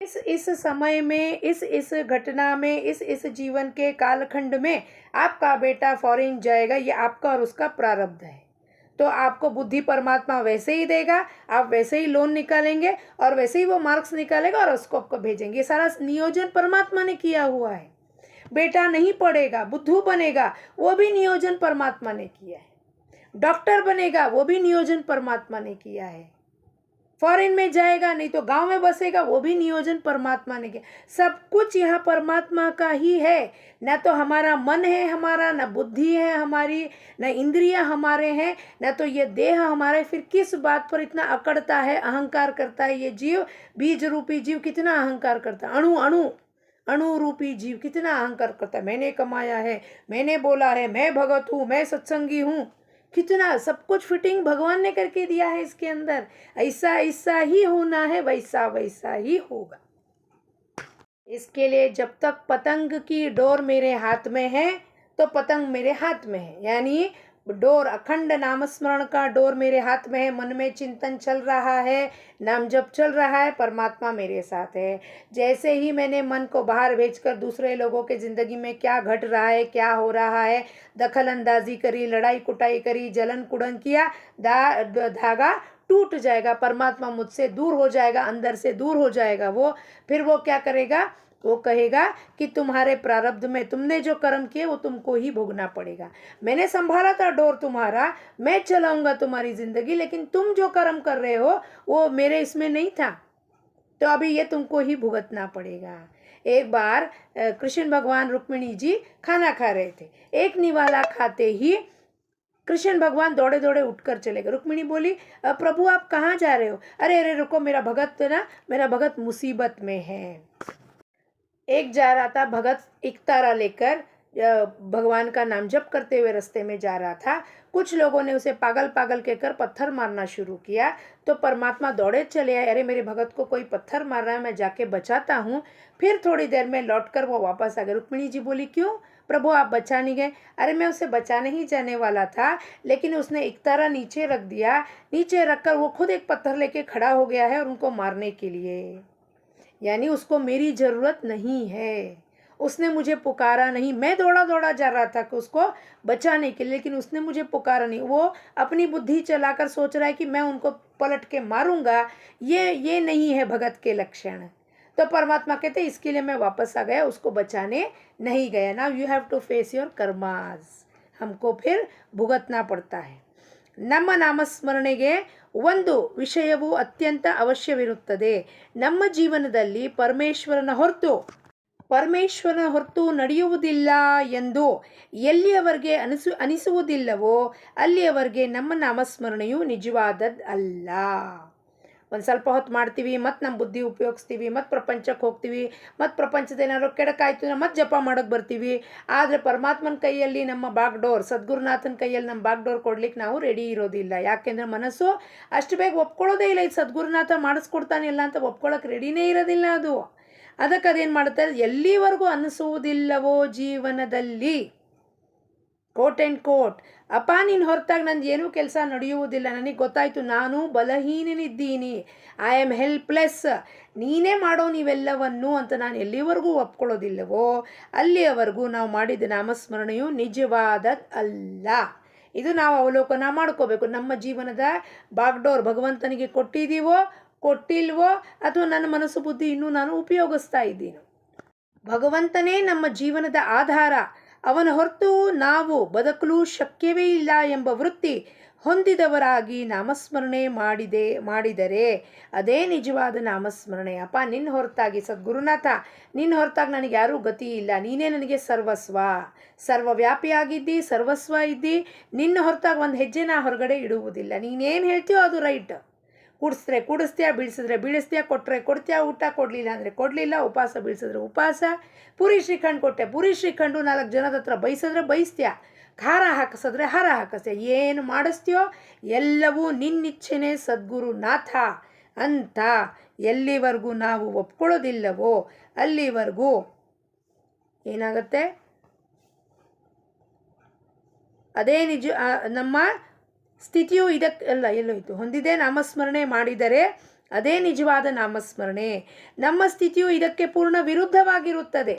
S2: इस समय में, इस घटना में, इस जीवन के कालखंड में आपका बेटा फॉरेन जाएगा. ये आपका और उसका प्रारब्ध है. तो आपको बुद्धि परमात्मा वैसे ही देगा, आप वैसे ही लोन निकालेंगे और वैसे ही वो मार्क्स निकालेगा और उसको आपको भेजेंगे. ये सारा नियोजन परमात्मा ने किया हुआ है. बेटा नहीं पढ़ेगा, बुद्धू बनेगा, वो भी नियोजन परमात्मा ने किया है. डॉक्टर बनेगा, वो भी नियोजन परमात्मा ने किया है. फॉरेन में जाएगा, नहीं तो गांव में बसेगा, वो भी नियोजन परमात्मा ने किया. सब कुछ यहाँ परमात्मा का ही है. न तो हमारा मन है हमारा, न बुद्धि है हमारी, न इंद्रियां हमारे हैं, न तो ये देह हमारे. फिर किस बात पर इतना अकड़ता है, अहंकार करता है ये जीव? बीज रूपी जीव कितना अहंकार करता है. अणु रूपी जीव कितना अहंकार करता है. मैंने कमाया है, मैंने बोला है, मैं भगत हूँ, मैं सत्संगी हूँ. कितना सब कुछ फिटिंग भगवान ने करके दिया है इसके अंदर. ऐसा ऐसा ही होना है, वैसा वैसा ही होगा. इसके लिए जब तक पतंग की डोर मेरे हाथ में है तो पतंग मेरे हाथ में है. यानी डोर, अखंड नामस्मरण का डोर मेरे हाथ में है. मन में चिंतन चल रहा है, नाम जप चल रहा है, परमात्मा मेरे साथ है. जैसे ही मैंने मन को बाहर भेजकर दूसरे लोगों के ज़िंदगी में क्या घट रहा है, क्या हो रहा है, दखल अंदाजी करी, लड़ाई कुटाई करी, जलन कुड़न किया, धागा टूट जाएगा. परमात्मा मुझसे दूर हो जाएगा, अंदर से दूर हो जाएगा वो. फिर वो क्या करेगा? वो कहेगा कि तुम्हारे प्रारब्ध में तुमने जो कर्म किए वो तुमको ही भोगना पड़ेगा। मैंने संभाला था डोर तुम्हारा, मैं चलाऊंगा तुम्हारी ज़िंदगी, लेकिन तुम जो कर्म कर रहे हो वो मेरे इसमें नहीं था, तो अभी ये तुमको ही भुगतना पड़ेगा। एक बार कृष्ण भगवान रुक्मिणी जी खाना खा रहे थे। एक निवाला खाते ही कृष्ण भगवान दौड़े दौड़े उठकर चले गए। रुक्मिणी बोली, प्रभु आप कहाँ जा रहे हो? अरे अरे रुको, मेरा भगत मुसीबत में है। एक जा रहा था भगत इकतारा लेकर, भगवान का नाम जप करते हुए रास्ते में जा रहा था। कुछ लोगों ने उसे पागल पागल कहकर पत्थर मारना शुरू किया, तो परमात्मा दौड़े चले आए, अरे मेरे भगत को कोई पत्थर मार रहा है, मैं जाके बचाता हूँ। फिर थोड़ी देर में लौटकर वो वापस आ गए। रुक्मिणी जी बोली, क्यों प्रभु आप बचा नहीं गए? अरे मैं उसे बचाने ही जाने वाला था, लेकिन उसने इकतारा नीचे रख दिया, नीचे रखकर वो खुद एक पत्थर लेके खड़ा हो गया है और उनको मारने के लिए। यानी उसको मेरी ज़रूरत नहीं है, उसने मुझे पुकारा नहीं। मैं दौड़ा दौड़ा जा रहा था कि उसको बचाने के लिए, लेकिन उसने मुझे पुकारा नहीं। वो अपनी बुद्धि चलाकर सोच रहा है कि मैं उनको पलट के मारूंगा। ये नहीं है भगत के लक्षण। तो परमात्मा कहते इसके लिए मैं वापस आ गया, उसको बचाने नहीं गया। Now you have to face your karmas, हमको फिर भुगतना पड़ता है। ನಮ್ಮ ನಾಮಸ್ಮರಣೆಗೆ ಒಂದು ವಿಷಯವು ಅತ್ಯಂತ ಅವಶ್ಯವಿರುತ್ತದೆ. ನಮ್ಮ ಜೀವನದಲ್ಲಿ ಪರಮೇಶ್ವರನ ಹೊರತು ನಡೆಯುವುದಿಲ್ಲ ಎಂದು ಎಲ್ಲಿಯವರೆಗೆ ಅನಿಸುವುದಿಲ್ಲವೋ ಅಲ್ಲಿಯವರೆಗೆ ನಮ್ಮ ನಾಮಸ್ಮರಣೆಯು ನಿಜವಾದದ್ದಲ್ಲ. ಒಂದು ಸ್ವಲ್ಪ ಹೊತ್ತು ಮಾಡ್ತೀವಿ, ಮತ್ತು ನಮ್ಮ ಬುದ್ಧಿ ಉಪಯೋಗಿಸ್ತೀವಿ, ಮತ್ತು ಪ್ರಪಂಚಕ್ಕೆ ಹೋಗ್ತೀವಿ, ಮತ್ತು ಪ್ರಪಂಚದ ಏನಾದ್ರು ಕೆಡಕಾಯ್ತು ಅಂದ್ರೆ ಮತ್ತೆ ಜಪ ಮಾಡೋಕ್ಕೆ ಬರ್ತೀವಿ. ಆದರೆ ಪರಮಾತ್ಮನ ಕೈಯಲ್ಲಿ ನಮ್ಮ ಬಾಗ್ಡೋರ್, ಸದ್ಗುರುನಾಥನ ಕೈಯಲ್ಲಿ ನಮ್ಮ ಬಾಗ್ಡೋರ್ ಕೊಡ್ಲಿಕ್ಕೆ ನಾವು ರೆಡಿ ಇರೋದಿಲ್ಲ. ಯಾಕೆಂದರೆ ಮನಸ್ಸು ಅಷ್ಟು ಬೇಗ ಒಪ್ಕೊಳ್ಳೋದೇ ಇಲ್ಲ. ಇದು ಸದ್ಗುರುನಾಥ ಮಾಡಿಸ್ಕೊಡ್ತಾನೆ ಇಲ್ಲ ಅಂತ ಒಪ್ಕೊಳ್ಳೋಕೆ ರೆಡಿನೇ ಇರೋದಿಲ್ಲ ಅದು. ಅದಕ್ಕೆ ಅದೇನು ಮಾಡುತ್ತೆ, ಎಲ್ಲಿವರೆಗೂ ಅನಿಸುವುದಿಲ್ಲವೋ ಜೀವನದಲ್ಲಿ ಕೋಟ್ ಆ್ಯಂಡ್ ಕೋಟ್, ಅಪ್ಪ ನೀನು ಹೊರತಾಗಿ ನಂದು ಏನೂ ಕೆಲಸ ನಡೆಯುವುದಿಲ್ಲ, ನನಗೆ ಗೊತ್ತಾಯಿತು ನಾನು ಬಲಹೀನನಿದ್ದೀನಿ, ಐ ಆಮ್ ಹೆಲ್ಪ್ಲೆಸ್, ನೀನೇ ಮಾಡೋ ನೀವೆಲ್ಲವನ್ನು ಅಂತ ನಾನು ಎಲ್ಲಿವರೆಗೂ ಒಪ್ಕೊಳ್ಳೋದಿಲ್ಲವೋ ಅಲ್ಲಿಯವರೆಗೂ ನಾವು ಮಾಡಿದ ನಾಮಸ್ಮರಣೆಯು ನಿಜವಾದದ್ದಲ್ಲ. ಇದು ನಾವು ಅವಲೋಕನ ಮಾಡ್ಕೋಬೇಕು. ನಮ್ಮ ಜೀವನದ ಬಾಗ್ಡೋರ್ ಭಗವಂತನಿಗೆ ಕೊಟ್ಟಿಲ್ವೋ ಅಥವಾ ನನ್ನ ಮನಸ್ಸು ಬುದ್ಧಿ ಇನ್ನೂ ನಾನು ಉಪಯೋಗಿಸ್ತಾ ಇದ್ದೀನಿ. ಭಗವಂತನೇ ನಮ್ಮ ಜೀವನದ ಆಧಾರ, ಅವನ ಹೊರತು ನಾವು ಬದುಕಲು ಶಕ್ಯವೇ ಇಲ್ಲ ಎಂಬ ವೃತ್ತಿ ಹೊಂದಿದವರಾಗಿ ನಾಮಸ್ಮರಣೆ ಮಾಡಿದರೆ ಅದೇ ನಿಜವಾದ ನಾಮಸ್ಮರಣೆ. ಅಪ್ಪ ನಿನ್ನ ಹೊರತಾಗಿ, ಸದ್ಗುರುನಾಥ ನಿನ್ನ ಹೊರತಾಗಿ ನನಗೆ ಯಾರೂ ಗತಿ ಇಲ್ಲ, ನೀನೇ ನನಗೆ ಸರ್ವವ್ಯಾಪಿಯಾಗಿದ್ದಿ, ಸರ್ವಸ್ವ ಇದ್ದಿ, ನಿನ್ನ ಹೊರತಾಗಿ ಒಂದು ಹೆಜ್ಜೆ ನಾ ಹೊರಗಡೆ ಇಡುವುದಿಲ್ಲ. ನೀನೇನು ಹೇಳ್ತೀಯೋ ಅದು ರೈಟ್. ಕೂಡಿಸ್ತೀಯ, ಬೀಳಿಸ್ತೀಯ, ಕೊಟ್ಟರೆ ಕೊಡ್ತೀಯ, ಊಟ ಕೊಡಲಿಲ್ಲ ಅಂದರೆ ಕೊಡಲಿಲ್ಲ, ಉಪವಾಸ ಬೀಳಿಸಿದ್ರೆ ಉಪವಾಸ, ಪುರಿ ಶ್ರೀಖಂಡ್ ಕೊಟ್ಟೆ, ಪುರಿ ಶ್ರೀಖಂಡು 4 ಜನದ ಹತ್ರ ಬೈಸ್ತೀಯ, ಖಾರ ಹಾಕಿಸಿದ್ರೆ ಹಾರ ಹಾಕಿಸ್ತೀಯ, ಏನು ಮಾಡಿಸ್ತೀಯೋ ಎಲ್ಲವೂ ನಿನ್ನಿಚ್ಛೆನೇ ಸದ್ಗುರುನಾಥ ಅಂತ ಎಲ್ಲಿವರೆಗೂ ನಾವು ಒಪ್ಕೊಳ್ಳೋದಿಲ್ಲವೋ ಅಲ್ಲಿವರೆಗೂ ಏನಾಗುತ್ತೆ, ಅದೇ ನಮ್ಮ ಸ್ಥಿತಿಯು ಎಲ್ಲೋಯ್ತು ಹೊಂದಿದೆ. ನಾಮಸ್ಮರಣೆ ಮಾಡಿದರೆ ಅದೇ ನಿಜವಾದ ನಾಮಸ್ಮರಣೆ. ನಮ್ಮ ಸ್ಥಿತಿಯು ಇದಕ್ಕೆ ಪೂರ್ಣ ವಿರುದ್ಧವಾಗಿರುತ್ತದೆ.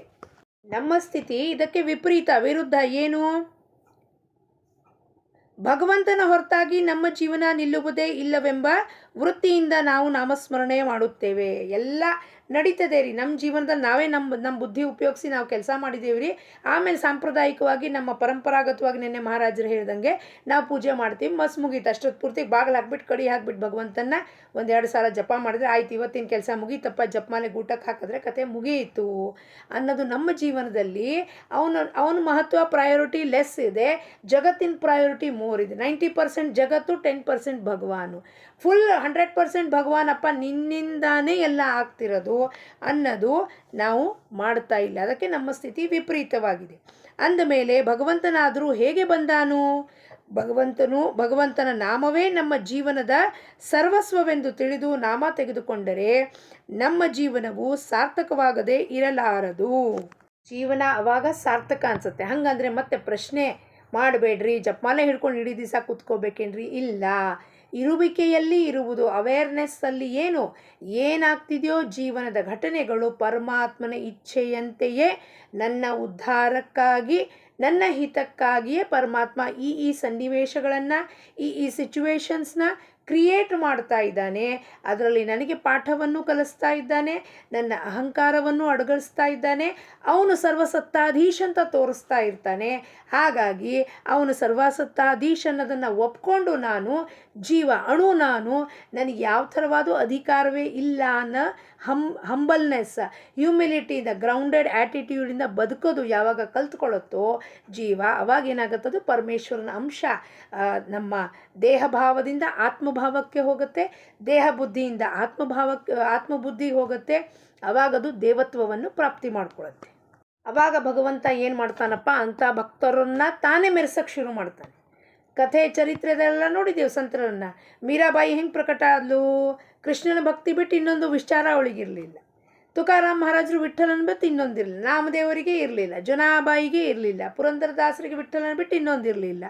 S2: ನಮ್ಮ ಸ್ಥಿತಿ ಇದಕ್ಕೆ ವಿರುದ್ಧ ಏನು? ಭಗವಂತನ ಹೊರತಾಗಿ ನಮ್ಮ ಜೀವನ ನಿಲ್ಲುವುದೇ ಇಲ್ಲವೆಂಬ ವೃತ್ತಿಯಿಂದ ನಾವು ನಾಮಸ್ಮರಣೆ ಮಾಡುತ್ತೇವೆ. ಎಲ್ಲ ನಡೀತದೆ ರೀ ನಮ್ಮ ಜೀವನದಲ್ಲಿ. ನಾವೇ ನಮ್ಮ ಬುದ್ಧಿ ಉಪಯೋಗಿಸಿ ನಾವು ಕೆಲಸ ಮಾಡಿದ್ದೇವೆ ರೀ. ಆಮೇಲೆ ಸಾಂಪ್ರದಾಯಿಕವಾಗಿ ನಮ್ಮ ಪರಂಪರಾಗತವಾಗಿ ನಿನ್ನೆ ಮಹಾರಾಜರು ಹೇಳ್ದಂಗೆ ನಾವು ಪೂಜೆ ಮಾಡ್ತೀವಿ, ಮಸ್ ಮುಗೀತು. ಅಷ್ಟೊತ್ತು ಪೂರ್ತಿ ಬಾಗಿಲು ಹಾಕ್ಬಿಟ್ಟು ಕಡಿ ಹಾಕ್ಬಿಟ್ಟು ಭಗವಂತನ 1-2 ಸಾಲ ಜಪ ಮಾಡಿದ್ರೆ ಆಯ್ತು, ಇವತ್ತಿನ ಕೆಲಸ ಮುಗೀತಪ್ಪ, ಜಪಮಾಲೆ ಗೂಟಕ್ಕೆ ಹಾಕಿದ್ರೆ ಕತೆ ಮುಗಿಯಿತು ಅನ್ನೋದು ನಮ್ಮ ಜೀವನದಲ್ಲಿ. ಅವನ ಮಹತ್ವ ಪ್ರಯಾರಿಟಿ ಲೆಸ್ ಇದೆ, ಜಗತ್ತಿನ ಪ್ರಯಾರಿಟಿ ಮೋರ್ ಇದೆ. 90% ಜಗತ್ತು, 10% ಭಗವಾನು. ಫುಲ್ 100% ಭಗವಾನಪ್ಪ ನಿನ್ನಿಂದಾನೇ ಎಲ್ಲ ಆಗ್ತಿರೋದು ಅನ್ನೋದು ನಾವು ಮಾಡ್ತಾ ಇಲ್ಲ. ಅದಕ್ಕೆ ನಮ್ಮ ಸ್ಥಿತಿ ವಿಪರೀತವಾಗಿದೆ. ಅಂದಮೇಲೆ ಭಗವಂತನಾದರೂ ಹೇಗೆ ಬಂದಾನು? ಭಗವಂತನ ನಾಮವೇ ನಮ್ಮ ಜೀವನದ ಸರ್ವಸ್ವವೆಂದು ತಿಳಿದು ನಾಮ ತೆಗೆದುಕೊಂಡರೆ ನಮ್ಮ ಜೀವನವು ಸಾರ್ಥಕವಾಗದೇ ಇರಲಾರದು. ಜೀವನ ಅವಾಗ ಸಾರ್ಥಕ ಅನ್ಸುತ್ತೆ. ಹಂಗಂದ್ರೆ ಮತ್ತೆ ಪ್ರಶ್ನೆ ಮಾಡಬೇಡ್ರಿ, ಜಪಮಾಲೆ ಹಿಡ್ಕೊಂಡು ಇಡೀ ದಿವಸ ಕೂತ್ಕೋಬೇಕೇನ್ರಿ? ಇಲ್ಲ. ಇರುವಿಕೆಯಲ್ಲಿ ಇರುವುದು, ಅವೇರ್ನೆಸ್ಸಲ್ಲಿ ಏನಾಗ್ತಿದೆಯೋ ಜೀವನದ ಘಟನೆಗಳು ಪರಮಾತ್ಮನ ಇಚ್ಛೆಯಂತೆಯೇ ನನ್ನ ಉದ್ಧಾರಕ್ಕಾಗಿ, ನನ್ನ ಹಿತಕ್ಕಾಗಿಯೇ ಪರಮಾತ್ಮ ಈ ಸನ್ನಿವೇಶಗಳನ್ನು, ಈ ಸಿಚುವೇಶನ್ಸ್ನ ಕ್ರಿಯೇಟ್ ಮಾಡ್ತಾ ಇದ್ದಾನೆ, ಅದರಲ್ಲಿ ನನಗೆ ಪಾಠವನ್ನು ಕಲಿಸ್ತಾ ಇದ್ದಾನೆ, ನನ್ನ ಅಹಂಕಾರವನ್ನು ಅಡಗಿಸ್ತಾ ಇದ್ದಾನೆ. ಅವನು ಸರ್ವಸತ್ತಾಧೀಶ್ ಅಂತ ತೋರಿಸ್ತಾ ಇರ್ತಾನೆ. ಹಾಗಾಗಿ ಅವನು ಸರ್ವಸತ್ತಾಧೀಶ್ ಅನ್ನೋದನ್ನು ಒಪ್ಕೊಂಡು ನಾನು ಜೀವ ಅಣು, ನನಗೆ ಯಾವ ಥರವಾದ ಅಧಿಕಾರವೇ ಇಲ್ಲ ಅನ್ನೋ ಹಂಬಲ್ನೆಸ್, ಹ್ಯೂಮಿಲಿಟಿಯಿಂದ, ಗ್ರೌಂಡೆಡ್ ಆ್ಯಟಿಟ್ಯೂಡಿಂದ ಬದುಕೋದು ಯಾವಾಗ ಕಲ್ತ್ಕೊಳ್ಳುತ್ತೋ ಜೀವ, ಅವಾಗ ಏನಾಗುತ್ತದು ಪರಮೇಶ್ವರನ ಅಂಶ ನಮ್ಮ ದೇಹ ಭಾವದಿಂದ ಆತ್ಮಭಾವಕ್ಕೆ ಹೋಗುತ್ತೆ, ದೇಹ ಬುದ್ಧಿಯಿಂದ ಆತ್ಮಬುದ್ಧಿಗೆ ಹೋಗುತ್ತೆ. ಅವಾಗದು ದೇವತ್ವವನ್ನು ಪ್ರಾಪ್ತಿ ಮಾಡ್ಕೊಳ್ಳುತ್ತೆ. ಅವಾಗ ಭಗವಂತ ಏನು ಮಾಡ್ತಾನಪ್ಪ ಅಂತ ಭಕ್ತರನ್ನ ತಾನೇ ಮೆರೆಸೋಕ್ಕೆ ಶುರು ಮಾಡ್ತಾನೆ. ಕಥೆ ಚರಿತ್ರೆದೆಲ್ಲ ನೋಡಿದ್ದೇವೆ ಸಂತರನ್ನು. ಮೀರಾಬಾಯಿ ಹೆಂಗೆ ಪ್ರಕಟ ಆದ್ಲು? ಕೃಷ್ಣನ ಭಕ್ತಿ ಬಿಟ್ಟು ಇನ್ನೊಂದು ವಿಚಾರ ಅವಳಿಗಿರಲಿಲ್ಲ. ತುಕಾರಾಮ್ ಮಹಾರಾಜರು ವಿಠ್ಠಲನ ಬಿಟ್ಟು ಇನ್ನೊಂದಿರಲಿಲ್ಲ. ನಾಮದೇವರಿಗೆ ಇರಲಿಲ್ಲ, ಜನಾಬಾಯಿಗೆ ಇರಲಿಲ್ಲ, ಪುರಂದರದಾಸರಿಗೆ ವಿಠ್ಠಲನ ಬಿಟ್ಟು ಇನ್ನೊಂದಿರಲಿಲ್ಲ.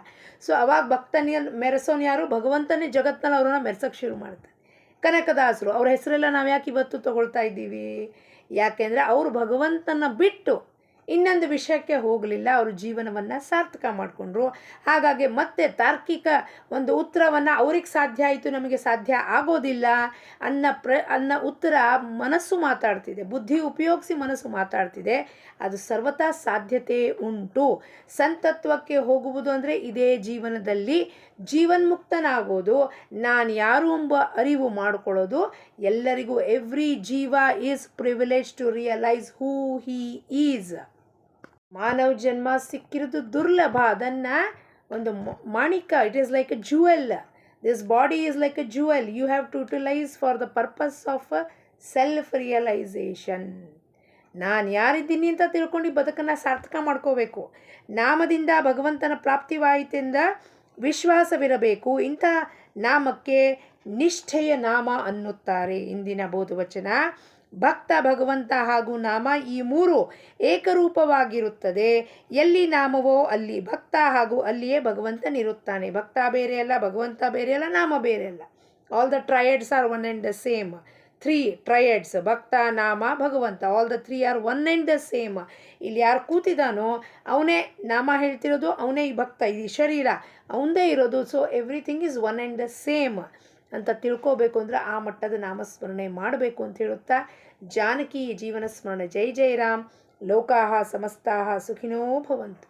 S2: ಸೊ ಅವಾಗ ಭಕ್ತನಿಯ ಮೆರೆಸೋನು ಯಾರು? ಭಗವಂತನೇ ಜಗತ್ನಲ್ಲಿ ಅವ್ರನ್ನ ಮೆರೆಸೋಕ್ಕೆ ಶುರು ಮಾಡ್ತಾನೆ. ಕನಕದಾಸರು, ಅವ್ರ ಹೆಸರೆಲ್ಲ ನಾವು ಯಾಕೆ ಇವತ್ತು ತಗೊಳ್ತಾ ಇದ್ದೀವಿ? ಯಾಕೆಂದರೆ ಅವರು ಭಗವಂತನ ಬಿಟ್ಟು ಇನ್ನೊಂದು ವಿಷಯಕ್ಕೆ ಹೋಗಲಿಲ್ಲ, ಅವರು ಜೀವನವನ್ನು ಸಾರ್ಥಕ ಮಾಡಿಕೊಂಡ್ರು. ಹಾಗಾಗಿ ಮತ್ತೆ ತಾರ್ಕಿಕ ಒಂದು ಉತ್ತರವನ್ನು ಅವ್ರಿಗೆ ಸಾಧ್ಯ ಆಯಿತು, ನಮಗೆ ಸಾಧ್ಯ ಆಗೋದಿಲ್ಲ ಅನ್ನೋ ಉತ್ತರ ಮನಸ್ಸು ಮಾತಾಡ್ತಿದೆ, ಬುದ್ಧಿ ಉಪಯೋಗಿಸಿ ಮನಸ್ಸು ಮಾತಾಡ್ತಿದೆ. ಅದು ಸರ್ವತಾ ಸಾಧ್ಯತೆ ಉಂಟು. ಸಂತತ್ವಕ್ಕೆ ಹೋಗುವುದು ಅಂದರೆ ಇದೇ ಜೀವನದಲ್ಲಿ ಜೀವನ್ಮುಕ್ತನಾಗೋದು, ನಾನು ಯಾರು ಎಂಬ ಅರಿವು ಮಾಡಿಕೊಳ್ಳೋದು. ಎಲ್ಲರಿಗೂ ಎವ್ರಿ ಜೀವ is privilege to realise who he is. ಮಾನವ ಜನ್ಮ ಸಿಕ್ಕಿರೋದು ದುರ್ಲಭ, ಅದನ್ನು ಒಂದು ಮಾಣಿಕ, it is like a jewel. This body is like a jewel. You have to utilise for the purpose of self realisation. ನಾನು ಯಾರಿದ್ದೀನಿ ಅಂತ ತಿಳ್ಕೊಂಡು ಬದುಕನ್ನು ಸಾರ್ಥಕ ಮಾಡ್ಕೋಬೇಕು. ನಾಮದಿಂದ ಭಗವಂತನ ಪ್ರಾಪ್ತಿವಾಯಿತೆಂದ ವಿಶ್ವಾಸವಿರಬೇಕು. ಇಂಥ ನಾಮಕ್ಕೆ ನಿಷ್ಠೆಯ ನಾಮ ಅನ್ನುತ್ತಾರೆ. ಇಂದಿನ ಬೋಧವಚನ ಭಕ್ತ, ಭಗವಂತ ಹಾಗೂ ನಾಮ ಈ ಮೂರು ಏಕರೂಪವಾಗಿರುತ್ತದೆ. ಎಲ್ಲಿ ನಾಮವೋ ಅಲ್ಲಿ ಭಕ್ತ ಹಾಗೂ ಅಲ್ಲಿಯೇ ಭಗವಂತನಿರುತ್ತಾನೆ. ಭಕ್ತ ಬೇರೆ ಅಲ್ಲ, ಭಗವಂತ ಬೇರೆ ಅಲ್ಲ, ನಾಮ ಬೇರೆ ಅಲ್ಲ. All the triads are one and the same. 3 triads, ಭಕ್ತ, ನಾಮ, ಭಗವಂತ, all the 3 are one and the same. ಇಲ್ಲಿ ಯಾರು ಕೂತಿದ್ದಾನೋ ಅವನೇ ನಾಮ ಹೇಳ್ತಿರೋದು, ಅವನೇ ಈ ಭಕ್ತ, ಈ ಶರೀರ ಅವನದೇ ಇರೋದು. So everything is one and the same ಅಂತ ತಿಳ್ಕೋಬೇಕು ಅಂದರೆ ಆ ಮಟ್ಟದ ನಾಮಸ್ಮರಣೆ ಮಾಡಬೇಕು ಅಂತ ಹೇಳುತ್ತಾ, ಜಾನಕಿ ಜೀವನ ಸ್ಮರಣೆ. ಜೈ ಜೈ ರಾಮ್. ಲೋಕಾಹ ಸಮಸ್ತಾಹ ಸುಖಿನೋ ಭವಂತು.